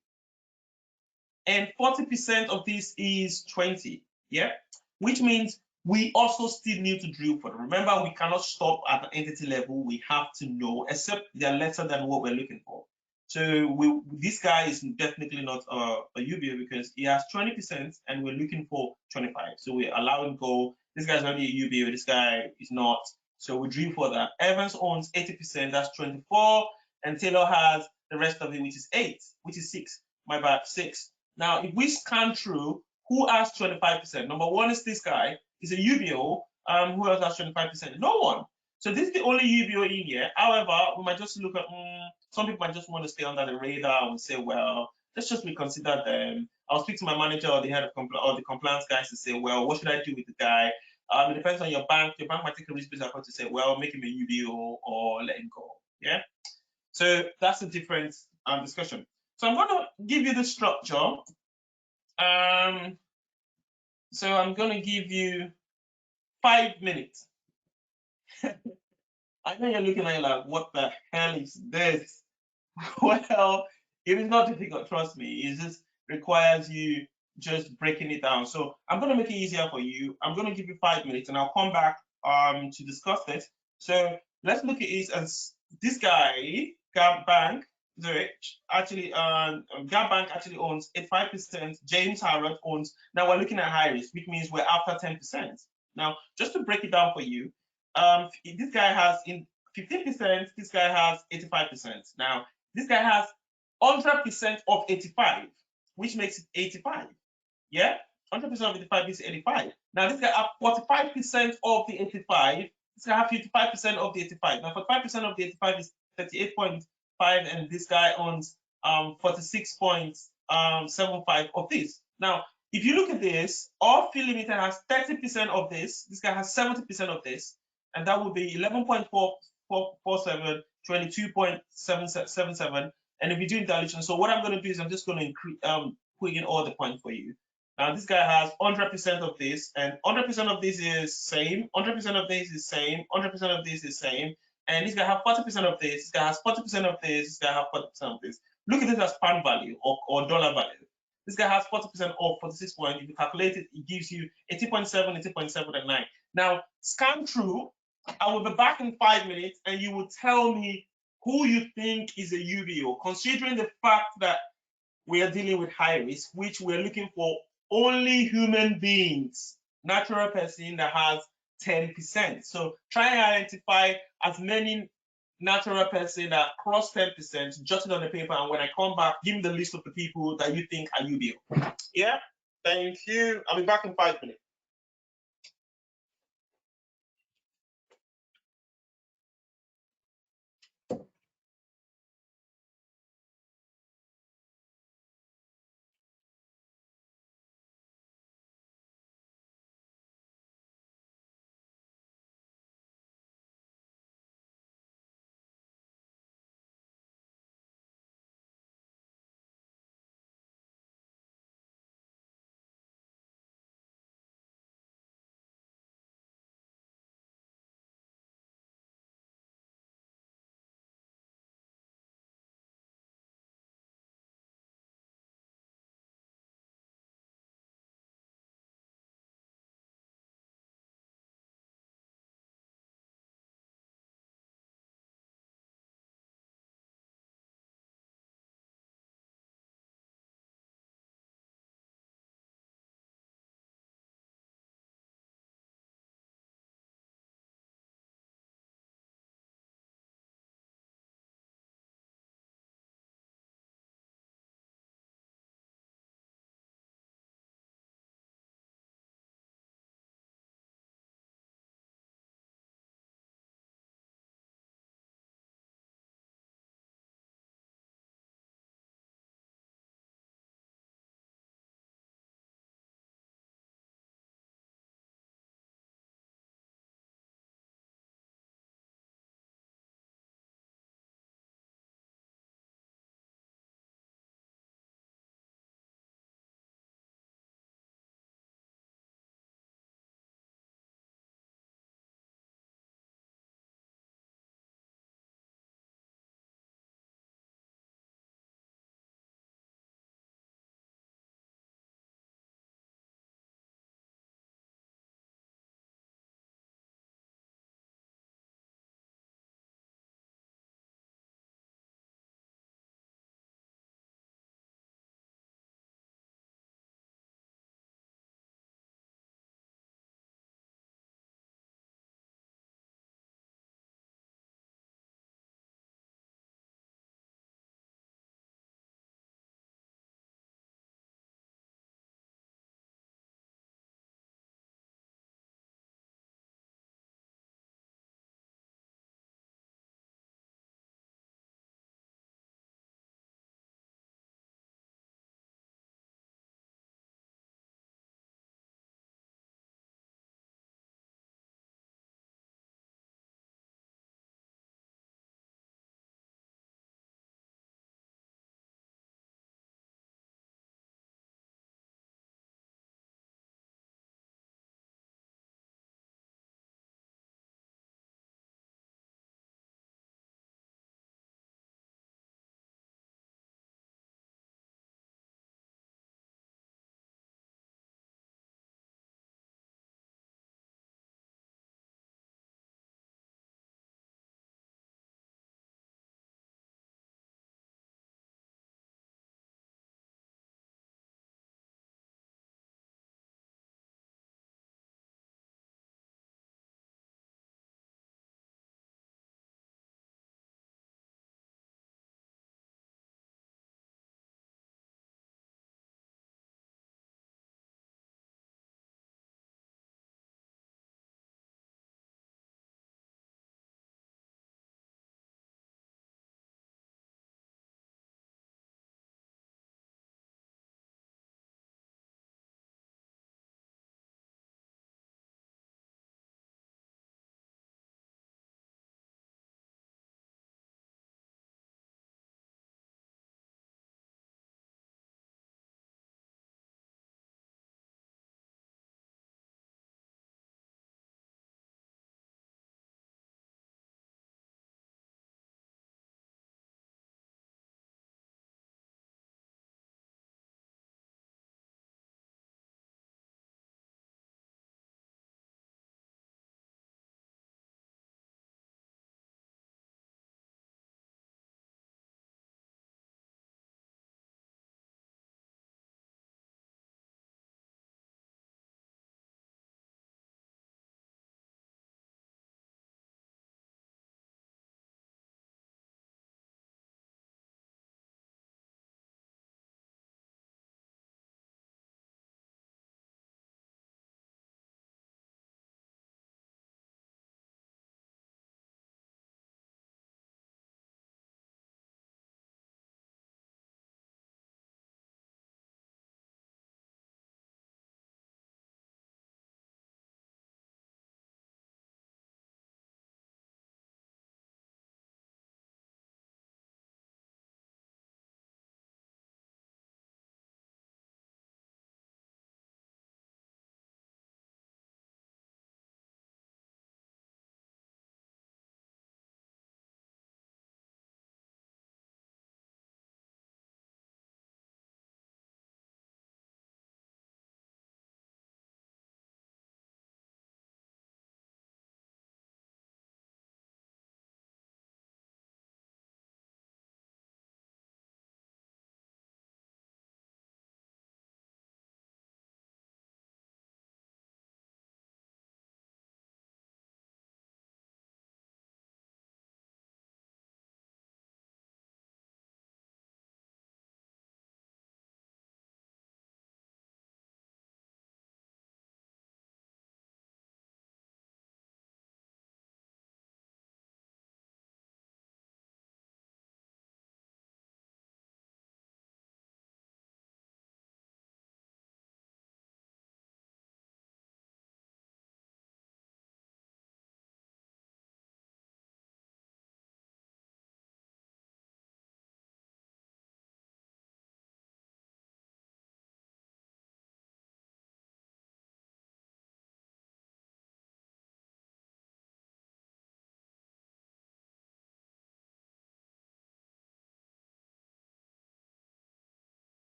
A: And 40% of this is 20, yeah? Which means we also still need to drill further. Remember, we cannot stop at the entity level. We have to know, except they're lesser than what we're looking for. So this guy is definitely not a UBO because he has 20% and we're looking for 25. So we allow him go. This guy's already a UBO, this guy is not. So we drill further. Evans owns 80%, that's 24. And Taylor has the rest of it, which is 8, which is 6. My bad, 6. Now, if we scan through, who has 25%? Number one is this guy. He's a UBO. Who else has 25%? No one. So this is the only UBO in here. However, we might just look at, some people might just want to stay under the radar and say, well, let's just reconsider them. I'll speak to my manager or the head of or the compliance guys to say, well, what should I do with the guy? It depends on your bank. Your bank might take a risk-based approach to say, well, make him a UBO or let him go. Yeah. So that's a different discussion. So I'm going to give you the structure. So I'm going to give you 5 minutes. I know you're looking at it like, what the hell is this? Well, it is not difficult, trust me. It just requires you just breaking it down. So I'm going to make it easier for you. I'm going to give you 5 minutes and I'll come back to discuss this. So let's look at it as this guy, GnB Bank, actually, GnB Bank actually owns 85%. James Harrod owns, now we're looking at high risk, which means we're after 10%. Now, just to break it down for you, this guy has in 15%, this guy has 85%. Now, this guy has 100% of 85, which makes it 85. Yeah, 100% of 85 is 85. Now, this guy has 45% of the 85. This guy has 55% of the 85. Now, 45% of the 85 is 38.5, and this guy owns 46.75 of this. Now, if you look at this, our fee limiter has 30% of this. This guy has 70% of this, and that would be 11.447, 22.777. And if you do dilution, so what I'm going to do is I'm just going to increase, put in all the points for you. Now this guy has 100% of this, and 100% of this is same, 100% of this is same, 100% of this is same, and this guy has 40% of this, this guy has 40% of this guy has 40% of this. Look at this as pound value or dollar value. This guy has 40% of 46 points. If you calculate it, it gives you 80.7, 80.7, and 9. Now scan through. I will be back in 5 minutes, and you will tell me who you think is a UBO, considering the fact that we are dealing with high risk, which we're looking for only human beings, natural person that has 10%. So try and identify as many natural person that cross 10%, jot it on the paper, and when I come back, give me the list of the people that you think are UBO. Yeah, thank you. I'll be back in 5 minutes.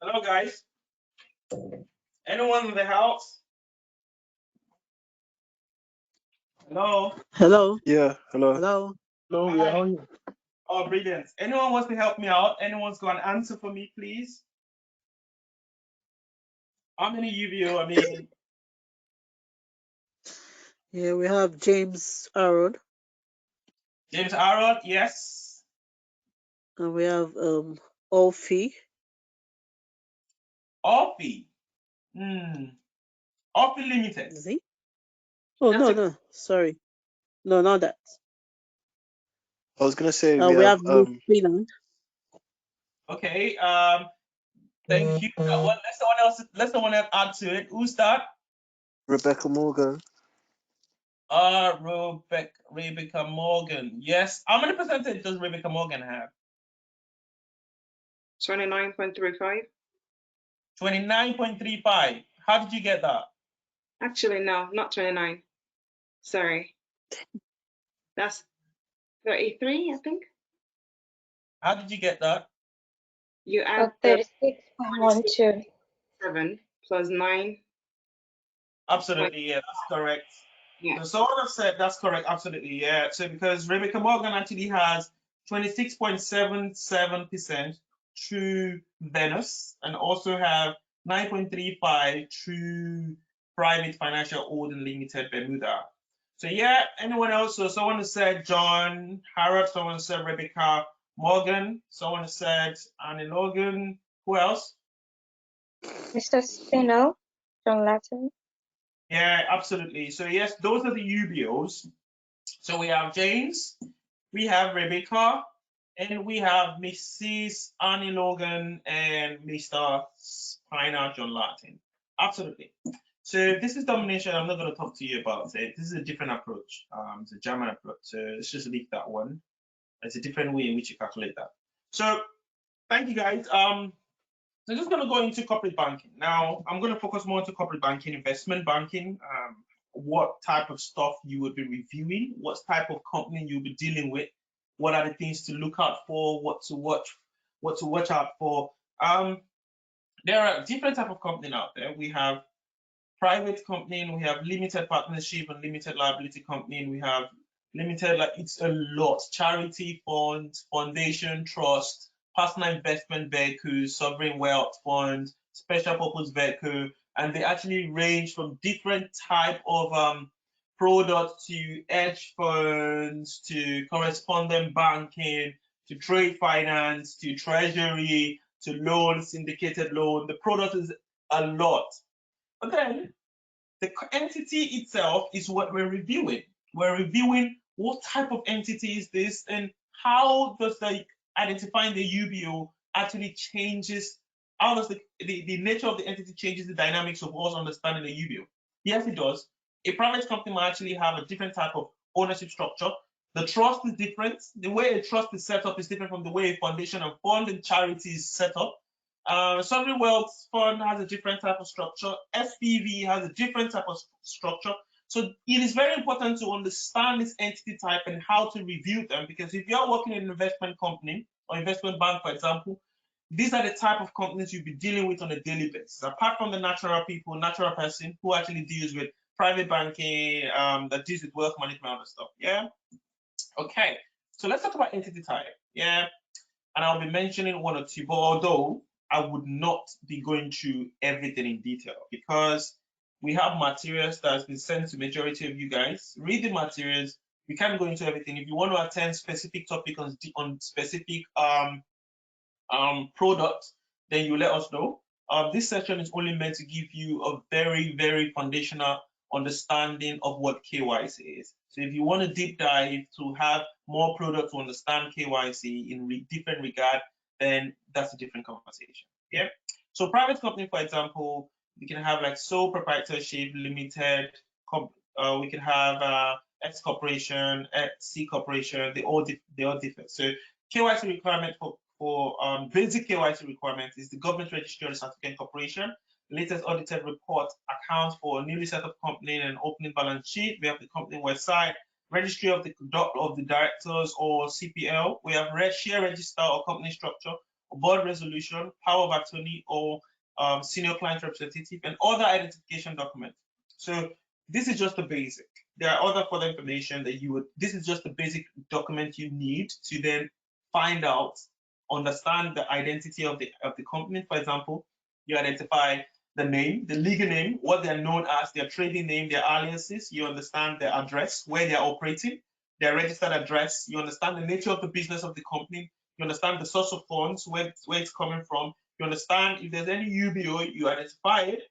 A: Hello, guys. Anyone in the house? Hello.
F: Hello.
G: Yeah, hello.
F: Hello.
G: Hello, yeah, how are you?
A: Oh, brilliant. Anyone wants to help me out? Anyone's got an answer for me, please? How many UBO? I mean,
F: Yeah, we have James Arrow,
A: James Aaron, yes.
F: and we have Olfie.
A: Offie. Offie Limited.
F: Is he? Oh
A: That's
F: no, sorry. No, not that.
G: I was gonna say
F: We have Miss Freeland.
A: Okay. Thank you. Let someone else add to it. Who's that?
G: Rebecca Morgan.
A: Rebecca Morgan. Yes. How many percentage does Rebecca Morgan have?
H: 29.35.
A: 29.35. How did you get that?
H: Actually, no, not 29. Sorry. That's 33, I think.
A: How did you get that?
H: You add
I: 36.12.
H: 7 plus 9.
A: Absolutely, yeah, that's correct.
H: Yeah.
A: So someone has said that's correct, absolutely, yeah. So because Rebecca Morgan actually has 26.77% through Venus and also have 9.35 through Private Financial Holding Limited Bermuda. So yeah, anyone else? So someone has said John Harrod, someone said Rebecca Morgan, someone said Annie Logan. Who else?
I: Mr. Spinell, John Latin.
A: Yeah, absolutely. So yes, those are the UBOs. So we have James, we have Rebecca, and we have Mrs. Annie Logan and Mr. Spina John Latin. Absolutely. So this is domination. I'm not going to talk to you about it. This is a different approach. It's a German approach. So let's just leave that one. It's a different way in which you calculate that. So thank you guys. So I'm just going to go into corporate banking. Now, I'm going to focus more into corporate banking, investment banking, what type of stuff you would be reviewing, what type of company you'll be dealing with, what are the things to look out for, what to watch out for. There are different type of company out there. We have private company, and we have limited partnership and limited liability company, and we have limited, like it's a lot, charity funds, foundation, trust, personal investment vehicles, sovereign wealth funds, special purpose vehicle, and they actually range from different type of products to hedge funds, to correspondent banking, to trade finance, to treasury, to loan, syndicated loan. The product is a lot. But then the entity itself is what we're reviewing. We're reviewing what type of entity is this and how does the identifying the UBO actually changes, how does the nature of the entity changes the dynamics of us understanding the UBO? Yes, it does. A private company might actually have a different type of ownership structure. The trust is different. The way a trust is set up is different from the way a foundation and fund and charity is set up. Sovereign wealth fund has a different type of structure. SPV has a different type of structure. So it is very important to understand this entity type and how to review them, because if you're working in an investment company or investment bank, for example, these are the type of companies you'll be dealing with on a daily basis. Apart from the natural person who actually deals with private banking, that deals with wealth management and stuff. Yeah. Okay. So let's talk about entity type. Yeah. And I'll be mentioning one or two, but although I would not be going through everything in detail because we have materials that has been sent to majority of you guys. Read the materials. We can't go into everything. If you want to attend specific topic on specific product, then you let us know. This session is only meant to give you a very, very foundational understanding of what KYC is. So if you want to deep dive to have more product to understand KYC in different regard, then that's a different conversation. Yeah. So private company, for example, we can have like sole proprietorship, limited. We can have S corporation, C corporation. They all differ. So KYC requirement for basic KYC requirement is the government registry of the certificate corporation, latest audited report, account for a newly set up company and opening balance sheet. We have the company website, registry of the directors or CPL. We have share register or company structure, board resolution, power of attorney, or senior client representative, and other identification documents. So this is just the basic. There are other further information that you would, this is just the basic document you need to then find out, understand the identity of the company. For example, you identify the name, the legal name, what they're known as, their trading name, their aliases. You understand their address, where they're operating, their registered address. You understand the nature of the business of the company. You understand the source of funds, where it's coming from. You understand if there's any UBO, you identify it.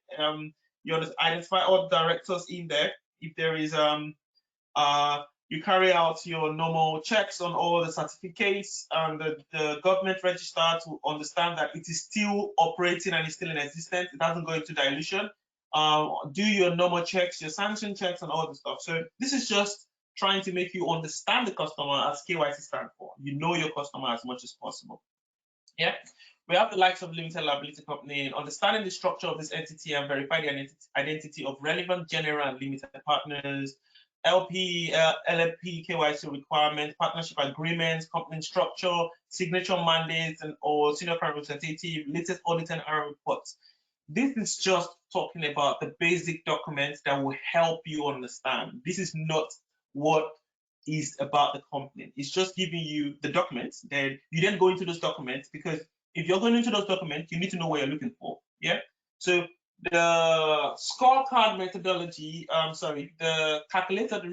A: You identify all the directors in there. If there is you carry out your normal checks on all the certificates and the government register to understand that it is still operating and is still in existence. It doesn't go into dilution. Do your normal checks, your sanction checks, and all the stuff. So this is just trying to make you understand the customer, as KYC stands for. You know your customer as much as possible. Yeah. We have the likes of limited liability company, understanding the structure of this entity and verify the identity of relevant general and limited partners, LP, LLP, KYC requirements, partnership agreements, company structure, signature mandates, and or senior client representative, latest audit and error reports. This is just talking about the basic documents that will help you understand. This is not what is about the company. It's just giving you the documents. Then you then go into those documents, because if you're going into those documents, you need to know what you're looking for. Yeah. So the scorecard methodology, the calculator, the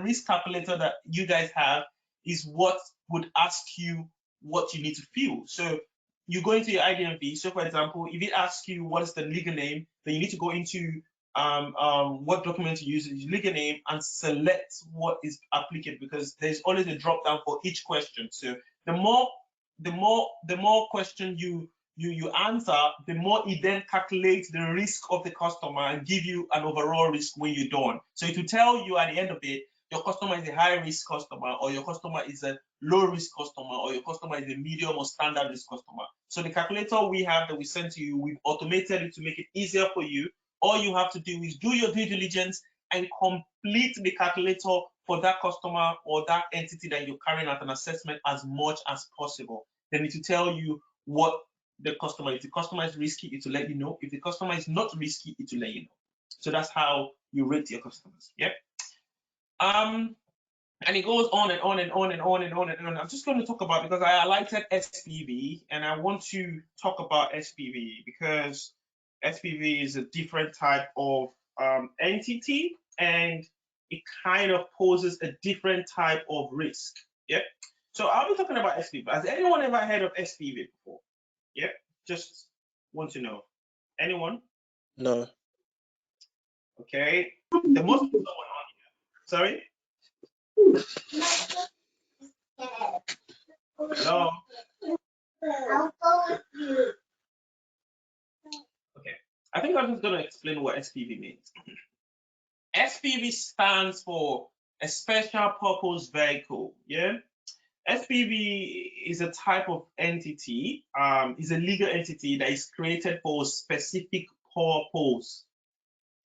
A: risk calculator that you guys have is what would ask you what you need to fill. So you go into your IDMV. So for example, if it asks you what is the legal name, then you need to go into what document to use, your legal name, and select what is applicable, because there's always a drop down for each question. So the more question you answer, the more it then calculates the risk of the customer and give you an overall risk when you're done. So it will tell you at the end of it, your customer is a high risk customer, or your customer is a low risk customer, or your customer is a medium or standard risk customer. So the calculator we have that we sent to you, we've automated it to make it easier for you. All you have to do is do your due diligence and complete the calculator for that customer or that entity that you're carrying out an assessment as much as possible. Then it will tell you what the customer, if the customer is risky, it will let you know. If the customer is not risky, it will let you know. So that's how you rate your customers. Yep. And it goes on and on and on and on and on and on. I'm just going to talk about, because I highlighted SPV, and I want to talk about SPV because SPV is a different type of entity, and it kind of poses a different type of risk. Yep. So I'll be talking about SPV. Has anyone ever heard of SPV before? Yep. Just want to know. Anyone?
G: No.
A: Okay. The most common one. Sorry. No. Okay. I think I'm just going to explain what SPV means. SPV stands for a special purpose vehicle. Yeah. SPV is a type of entity, is a legal entity that is created for a specific purpose.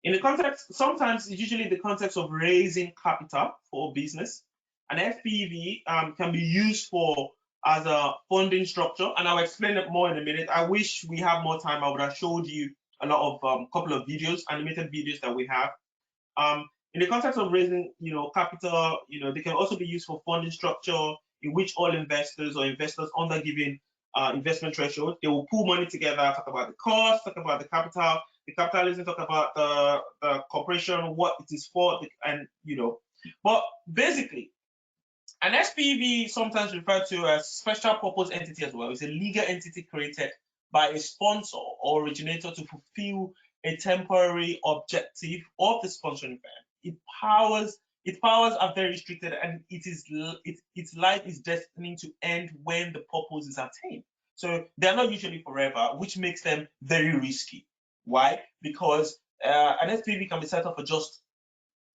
A: In the context, sometimes it's usually the context of raising capital for a business. An SPV can be used for as a funding structure, and I'll explain it more in a minute. I wish we have more time. I would have showed you a lot of couple of videos, animated videos that we have. In the context of raising, capital, they can also be used for funding structure, in which all investors or investors under given investment threshold, they will pool money together, talk about the cost, talk about the capitalism, talk about the corporation, what it is for, and But basically, an SPV, sometimes referred to as special purpose entity as well, is a legal entity created by a sponsor or originator to fulfill a temporary objective of the sponsoring firm. Its powers are very restricted, and its life is destined to end when the purpose is attained. So they're not usually forever, which makes them very risky. Why? Because an SPV can be set up for just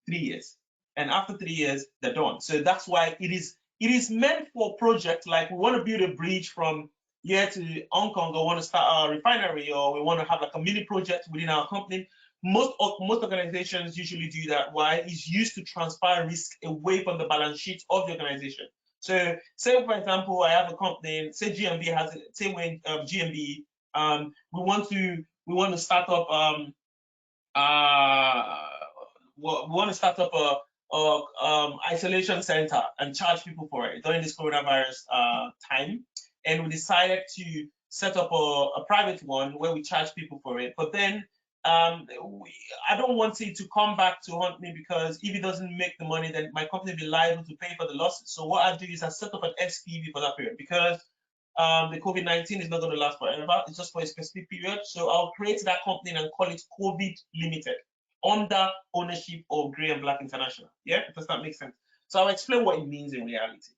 A: 3 years, and after 3 years, they're done. So that's why it is meant for projects like we want to build a bridge from here to Hong Kong, or want to start a refinery, or we want to have like a mini project within our company. Most organizations usually do that. Why? It's used to transfer risk away from the balance sheet of the organization. So say for example, I have a company, say GnB has it, say when GnB, we want to start up we want to start up a isolation center and charge people for it during this coronavirus time. And we decided to set up a private one where we charge people for it. But then I don't want it to come back to haunt me, because if it doesn't make the money, then my company will be liable to pay for the losses. So what I do is I set up an SPV for that period, because the COVID-19 is not going to last forever. It's just for a specific period. So I'll create that company and call it COVID Limited, under ownership of Grey and Black International. Yeah, does that make sense? So I'll explain what it means in reality.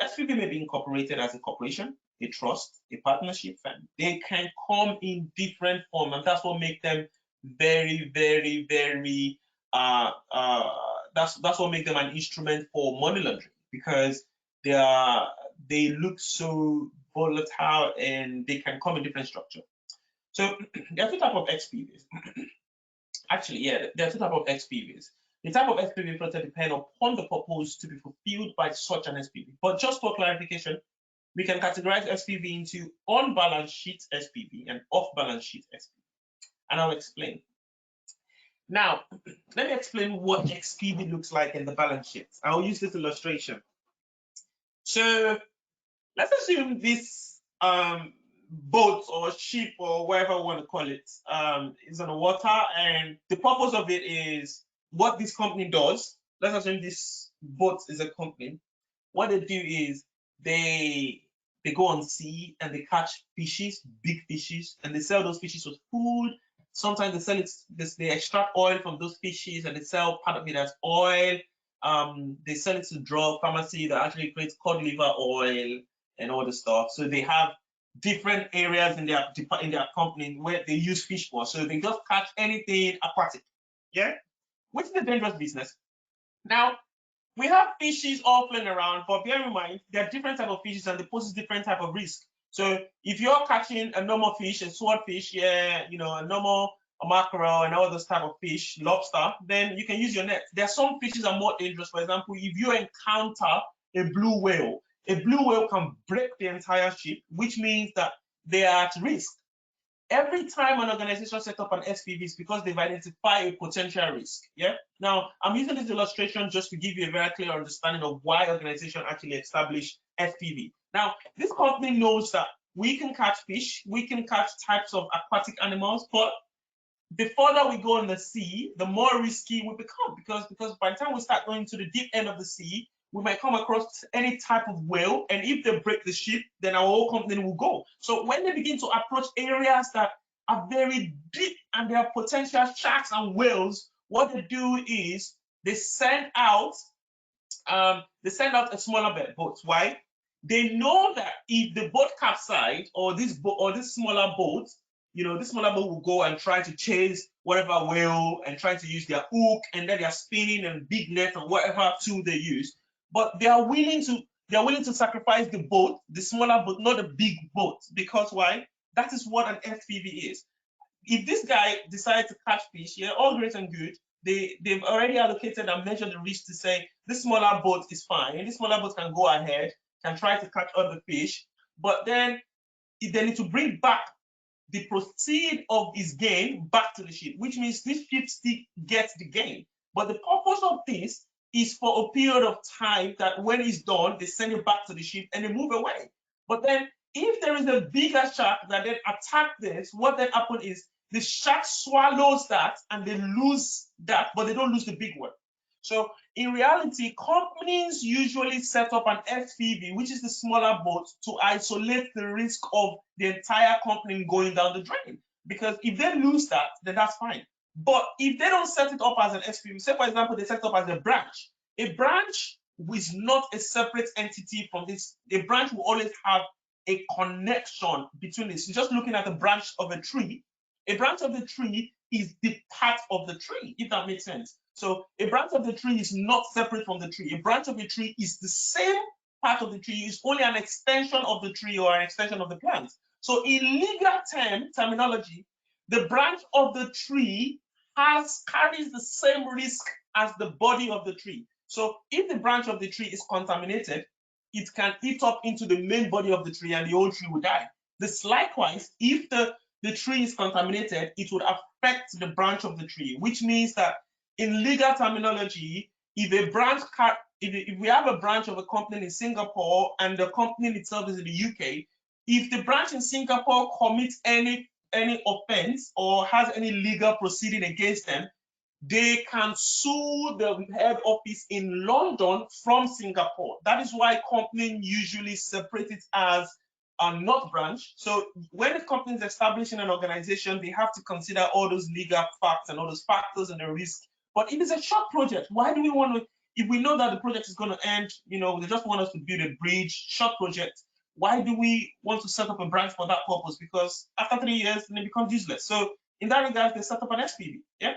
A: SPV may be incorporated as a corporation, a trust, a partnership firm. They can come in different forms, and that's what makes them very, very, very. That's what makes them an instrument for money laundering, because they look so volatile and they can come in different structure. So there are two types of SPVs. Actually, yeah, there are two types of SPVs. The type of SPV further depend upon the purpose to be fulfilled by such an SPV. But just for clarification, we can categorize SPV into on-balance sheet SPV and off-balance sheet SPV. And I'll explain. Now, let me explain what SPV looks like in the balance sheet. I'll use this illustration. So let's assume this boat or ship or whatever we want to call it is on the water, and the purpose of it is what this company does. Let's assume this boat is a company. What they do is they go on sea and they catch fishes, big fishes, and they sell those fishes as food. Sometimes they sell it, they extract oil from those fishes and they sell part of it as oil. They sell it to drug pharmacy that actually creates cod liver oil and all the stuff. So they have different areas in their company where they use fish for. So they just catch anything aquatic, yeah, which is a dangerous business. Now, we have fishes all playing around, but bear in mind there are different type of fishes and they pose different type of risk. So if you're catching a normal fish, a swordfish, yeah, you know, a normal mackerel and all those type of fish, lobster, then you can use your net. There are some fishes that are more dangerous. For example, if you encounter a blue whale can break the entire ship, which means that they are at risk. Every time an organization sets up an SPV, is because they've identified a potential risk. Yeah. Now, I'm using this illustration just to give you a very clear understanding of why organizations actually establish SPV. Now, this company knows that we can catch fish, we can catch types of aquatic animals, but the further we go in the sea, the more risky we become, because by the time we start going to the deep end of the sea, we might come across any type of whale, and if they break the ship, then our whole company will go. So when they begin to approach areas that are very deep and there are potential sharks and whales, what they do is they send out a smaller boat. Why? They know that if the boat capsizes or this smaller boat, you know, this smaller boat will go and try to chase whatever whale and try to use their hook, and then they're spinning and big net or whatever tool they use. But they are willing to sacrifice the boat, the smaller boat, not the big boat. Because why? That is what an SPV is. If this guy decides to catch fish, yeah, all great and good. They've already allocated and measured the risk to say this smaller boat is fine. And this smaller boat can go ahead, can try to catch other fish, but then they need to bring back the proceed of his gain back to the ship, which means this ship still gets the gain. But the purpose of this is for a period of time that when it's done, they send it back to the ship and they move away. But then if there is a bigger shark that then attack this, what then happens is the shark swallows that and they lose that, but they don't lose the big one. So in reality, companies usually set up an SPV, which is the smaller boat, to isolate the risk of the entire company going down the drain. Because if they lose that, then that's fine. But if they don't set it up as an SPV, say for example, they set it up as a branch is not a separate entity from this. A branch will always have a connection between this. You're just looking at the branch of a tree. A branch of the tree is the part of the tree, if that makes sense. So a branch of the tree is not separate from the tree. A branch of the tree is the same part of the tree, is only an extension of the tree or an extension of the plant. So in legal terminology, the branch of the tree carries the same risk as the body of the tree. So if the branch of the tree is contaminated, it can eat up into the main body of the tree and the whole tree will die. This likewise, if the tree is contaminated, it would affect the branch of the tree, which means that in legal terminology, if a branch, if we have a branch of a company in Singapore and the company itself is in the UK, if the branch in Singapore commits any offense or has any legal proceeding against them, they can sue the head office in London from Singapore. That is why companies usually separate it as a North branch. So when a company is establishing an organization, they have to consider all those legal facts and all those factors and the risk. But if it's a short project, why do we want to, if we know that the project is going to end, you know, they just want us to build a bridge, short project, why do we want to set up a branch for that purpose? Because after 3 years, then it becomes useless. So in that regard, they set up an SPV, yeah?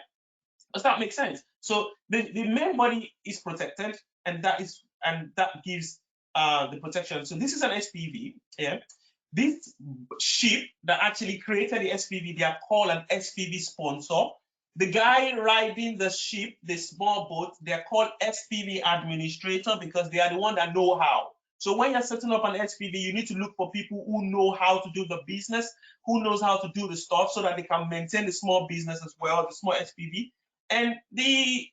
A: Does that make sense? So the main body is protected, and that gives the protection. So this is an SPV, yeah? This ship that actually created the SPV, they are called an SPV sponsor. The guy riding the ship, the small boat, they're called SPV administrator because they are the one that know how. So when you're setting up an SPV, you need to look for people who know how to do the business, who knows how to do the stuff so that they can maintain the small business as well, the small SPV. And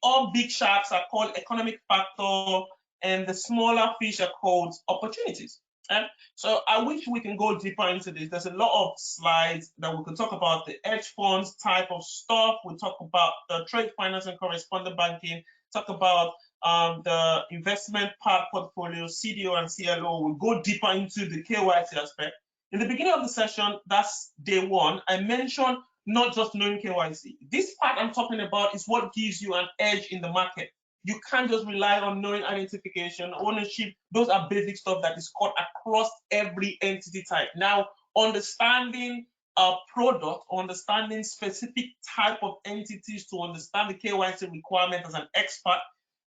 A: all big sharks are called economic factor, and the smaller fish are called opportunities. And so I wish we can go deeper into this. There's a lot of slides that we can talk about the hedge funds type of stuff. We'll talk about the trade finance and correspondent banking, talk about the investment part portfolio, CDO and CLO. We'll go deeper into the KYC aspect. In the beginning of the session, that's day one, I mentioned not just knowing KYC. This part I'm talking about is what gives you an edge in the market. You can't just rely on knowing identification, ownership. Those are basic stuff that is caught across every entity type. Now, understanding a product, understanding specific type of entities to understand the KYC requirement as an expert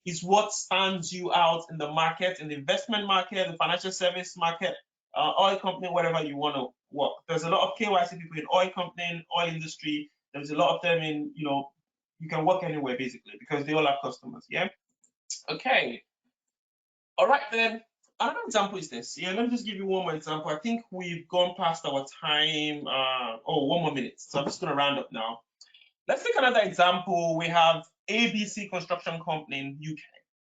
A: is what stands you out in the market, in the investment market, the financial service market, oil company, whatever you want to work. There's a lot of KYC people in oil company, oil industry. There's a lot of them in, you know, you can work anywhere basically because they all have customers, yeah? Okay. All right then, another example is this. Yeah, let me just give you one more example. I think we've gone past our time. One more minute. So I'm just gonna round up now. Let's take another example. We have ABC Construction Company in UK.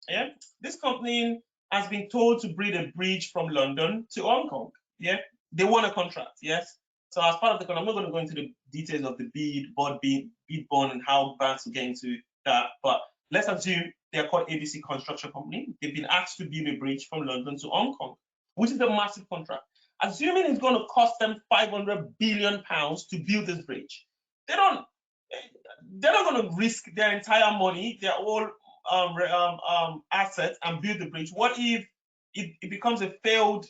A: Yeah, this company has been told to build a bridge from London to Hong Kong. Yeah, they won a contract. Yes. So as part of the contract, I'm not going to go into the details of the bid bond, and how banks will get into that. But let's assume they are called ABC Construction Company. They've been asked to build a bridge from London to Hong Kong, which is a massive contract. Assuming it's going to cost them £500 billion to build this bridge, they're not going to risk their entire money, their whole assets, and build the bridge. What if it becomes a failed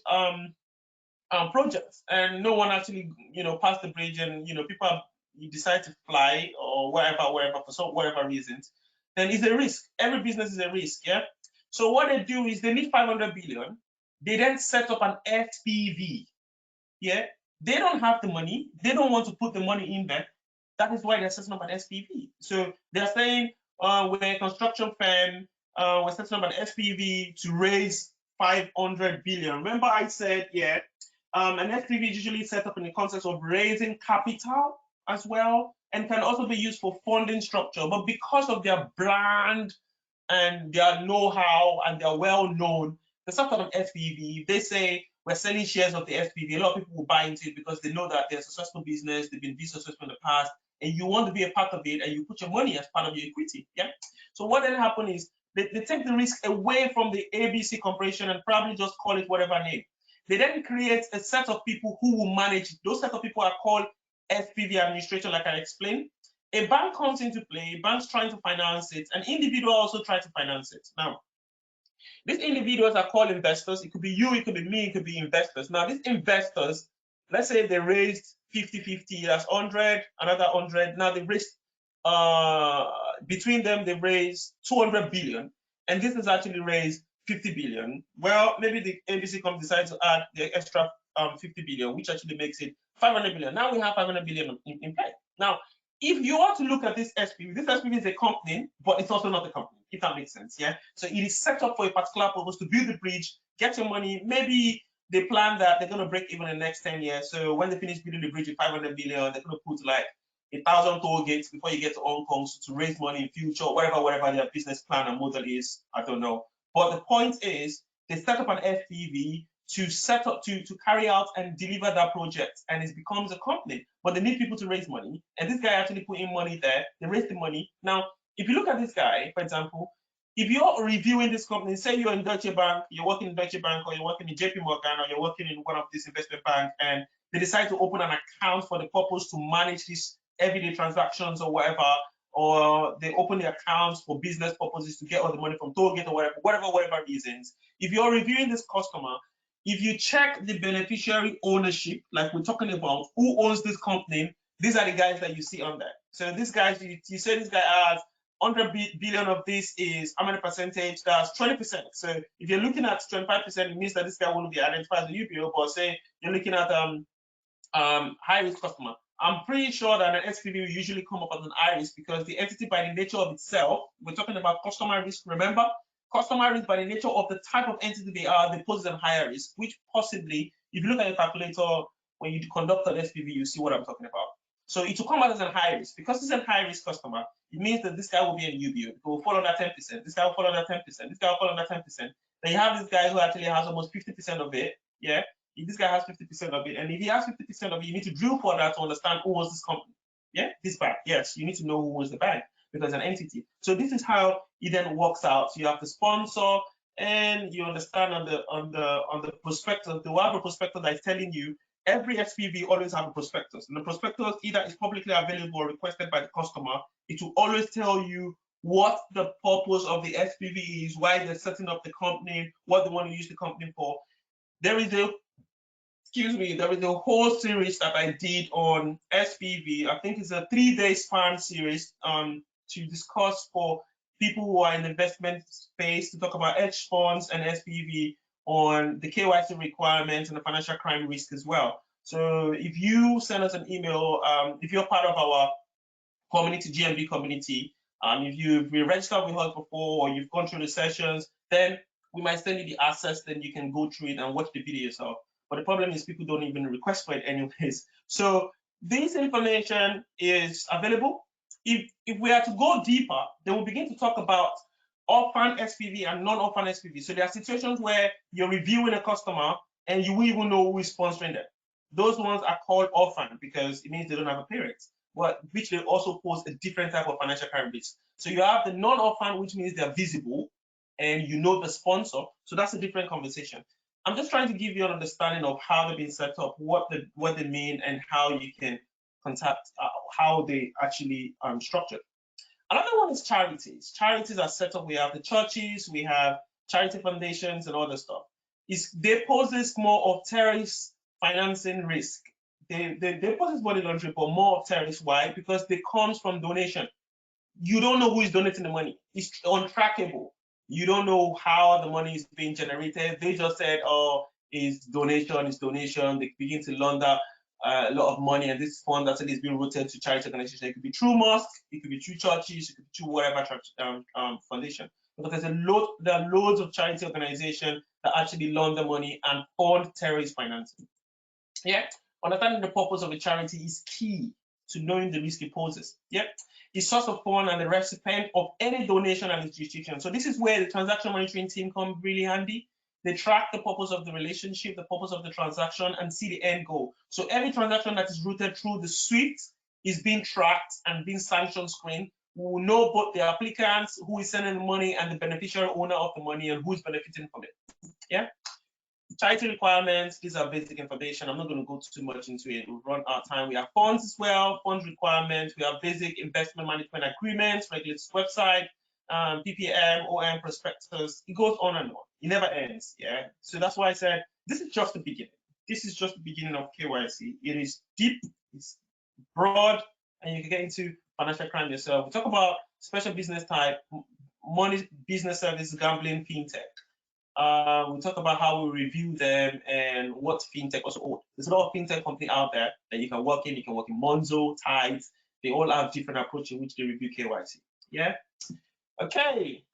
A: project and no one actually, you know, passed the bridge, and you know people you decide to fly or wherever for whatever reasons? Then it's a risk. Every business is a risk, yeah. So what they do is they need 500 billion. They then set up an SPV. Yeah, they don't have the money. They don't want to put the money in there. That is why they're setting up an SPV. So they're saying we're a construction firm. We're setting up an SPV to raise 500 billion. Remember I said, yeah, an SPV is usually set up in the context of raising capital as well, and can also be used for funding structure. But because of their brand and their know-how and they're well known, the sort of SPV, they say we're selling shares of the SPV. A lot of people will buy into it because they know that they're a successful business, they've been successful in the past, and you want to be a part of it, and you put your money as part of your equity. Yeah. So what then happens is they take the risk away from the ABC Corporation and probably just call it whatever name. They then create a set of people who will manage it. Those set of people are called SPV administration, like I explained. A bank comes into play, banks trying to finance it, an individual also try to finance it. Now, these individuals are called investors. It could be you, it could be me, it could be investors. Now, these investors, let's say they raised 50-50, that's 100, another 100. Now they raised, between them, they raised 200 billion. And this is actually raised 50 billion. Well, maybe the ABC company decides to add the extra 50 billion, which actually makes it 500 billion. Now we have 500 billion in play. Now, if you want to look at this SPV is a company, but it's also not a company, if that makes sense, yeah? So it is set up for a particular purpose to build the bridge get your money. Maybe they plan that they're going to break even in the next 10 years. So when they finish building the bridge with 500 billion, they're going to put like 1,000 toll gates before you get to Hong Kong to raise money in future, whatever their business plan and model is. I don't know. But the point is, they set up an SPV to set up to carry out and deliver that project, and it becomes a company. But they need people to raise money, and this guy actually put in money there. They raised the money. Now, if you look at this guy, for example, if you're reviewing this company, say you're in Deutsche Bank, you're working in Deutsche Bank, or you're working in JP Morgan, or you're working in one of these investment banks, and they decide to open an account for the purpose to manage these everyday transactions or whatever, or they open the accounts for business purposes to get all the money from Tollgate or whatever reasons. If you're reviewing this customer, if you check the beneficiary ownership, like we're talking about, who owns this company, these are the guys that you see on there. So these guys, you say this guy has 100 billion of this is how many percentage? That's 20%. So if you're looking at 25%, it means that this guy won't be identified as a UBO, but say you're looking at high risk customer. I'm pretty sure that an SPV will usually come up as an high risk because the entity by the nature of itself, we're talking about customer risk, remember? Customer risk by the nature of the type of entity they pose as higher risk, which possibly, if you look at your calculator, when you conduct an SPV, you see what I'm talking about. So it will come out as a high risk. Because it's a high risk customer, it means that this guy will be an UBO. It will fall under 10%. This guy will fall under 10%. This guy will fall under 10%. Then you have this guy who actually has almost 50% of it. Yeah. If this guy has 50% of it, and if he has 50% of it, you need to drill for that to understand who owns this company. Yeah, this bank. Yes, you need to know who owns the bank because it's an entity. So this is how it then works out. So you have the sponsor, and you understand on the prospectus, the whatever prospectus that is telling you every SPV always have a prospectus, and the prospectus either is publicly available or requested by the customer. It will always tell you what the purpose of the SPV is, why they're setting up the company, what they want to use the company for. There is a whole series that I did on SPV. I think it's a 3-day span series to discuss for people who are in the investment space, to talk about hedge funds and SPV on the KYC requirements and the financial crime risk as well. So if you send us an email, if you're part of our community, GnB community, if you've been registered with us before or you've gone through the sessions, then we might send you the access, then you can go through it and watch the video yourself. But the problem is people don't even request for it anyways. So this information is available. If we are to go deeper, then we'll begin to talk about orphan SPV and non-orphan SPV. So there are situations where you're reviewing a customer and you will even know who is sponsoring them. Those ones are called orphan because it means they don't have a parent, but which they also pose a different type of financial crime risk. So you have the non-orphan, which means they're visible and you know the sponsor. So that's a different conversation. I'm just trying to give you an understanding of how they've been set up, what they mean, and how you can contact, how they actually structured. Another one is charities. Charities are set up. We have the churches, we have charity foundations, and other stuff. They pose this more of terrorist financing risk. They pose this money laundering, but more of terrorist. Why? Because they comes from donation. You don't know who is donating the money. It's untrackable. You don't know how the money is being generated. They just said, oh, it's donation, it's donation. They begin to launder a lot of money, and this fund actually is being routed to charity organizations. It could be through mosques, it could be through churches, it could be through whatever foundation. Because there are loads of charity organizations that actually launder money and fund terrorist financing. Yeah, understanding the purpose of a charity is key to knowing the risk it poses. Yeah, the source of fund and the recipient of any donation and its jurisdiction. So this is where the transaction monitoring team comes really handy. They track the purpose of the relationship, the purpose of the transaction, and see the end goal. So every transaction that is routed through the SWIFT is being tracked and being sanction screened. We will know both the applicants, who is sending the money, and the beneficiary owner of the money, and who is benefiting from it. Yeah. Charity requirements, these are basic information. I'm not going to go too much into it. We'll run out of time. We have funds as well, funds requirements. We have basic investment management agreements, regulated website, PPM, OM, prospectus. It goes on and on. It never ends. Yeah. So that's why I said this is just the beginning. This is just the beginning of KYC. It is deep, it's broad, and you can get into financial crime yourself. We talk about special business type, money, business service, gambling, fintech. We talk about how we review them and what fintech also. There's a lot of fintech company out there that you can work in. You can work in Monzo, Tides. They all have different approaches in which they review KYC. Yeah. Okay.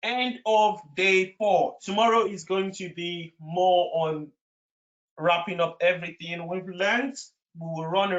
A: end of day 4. Tomorrow is going to be more on wrapping up everything we've learned. We will run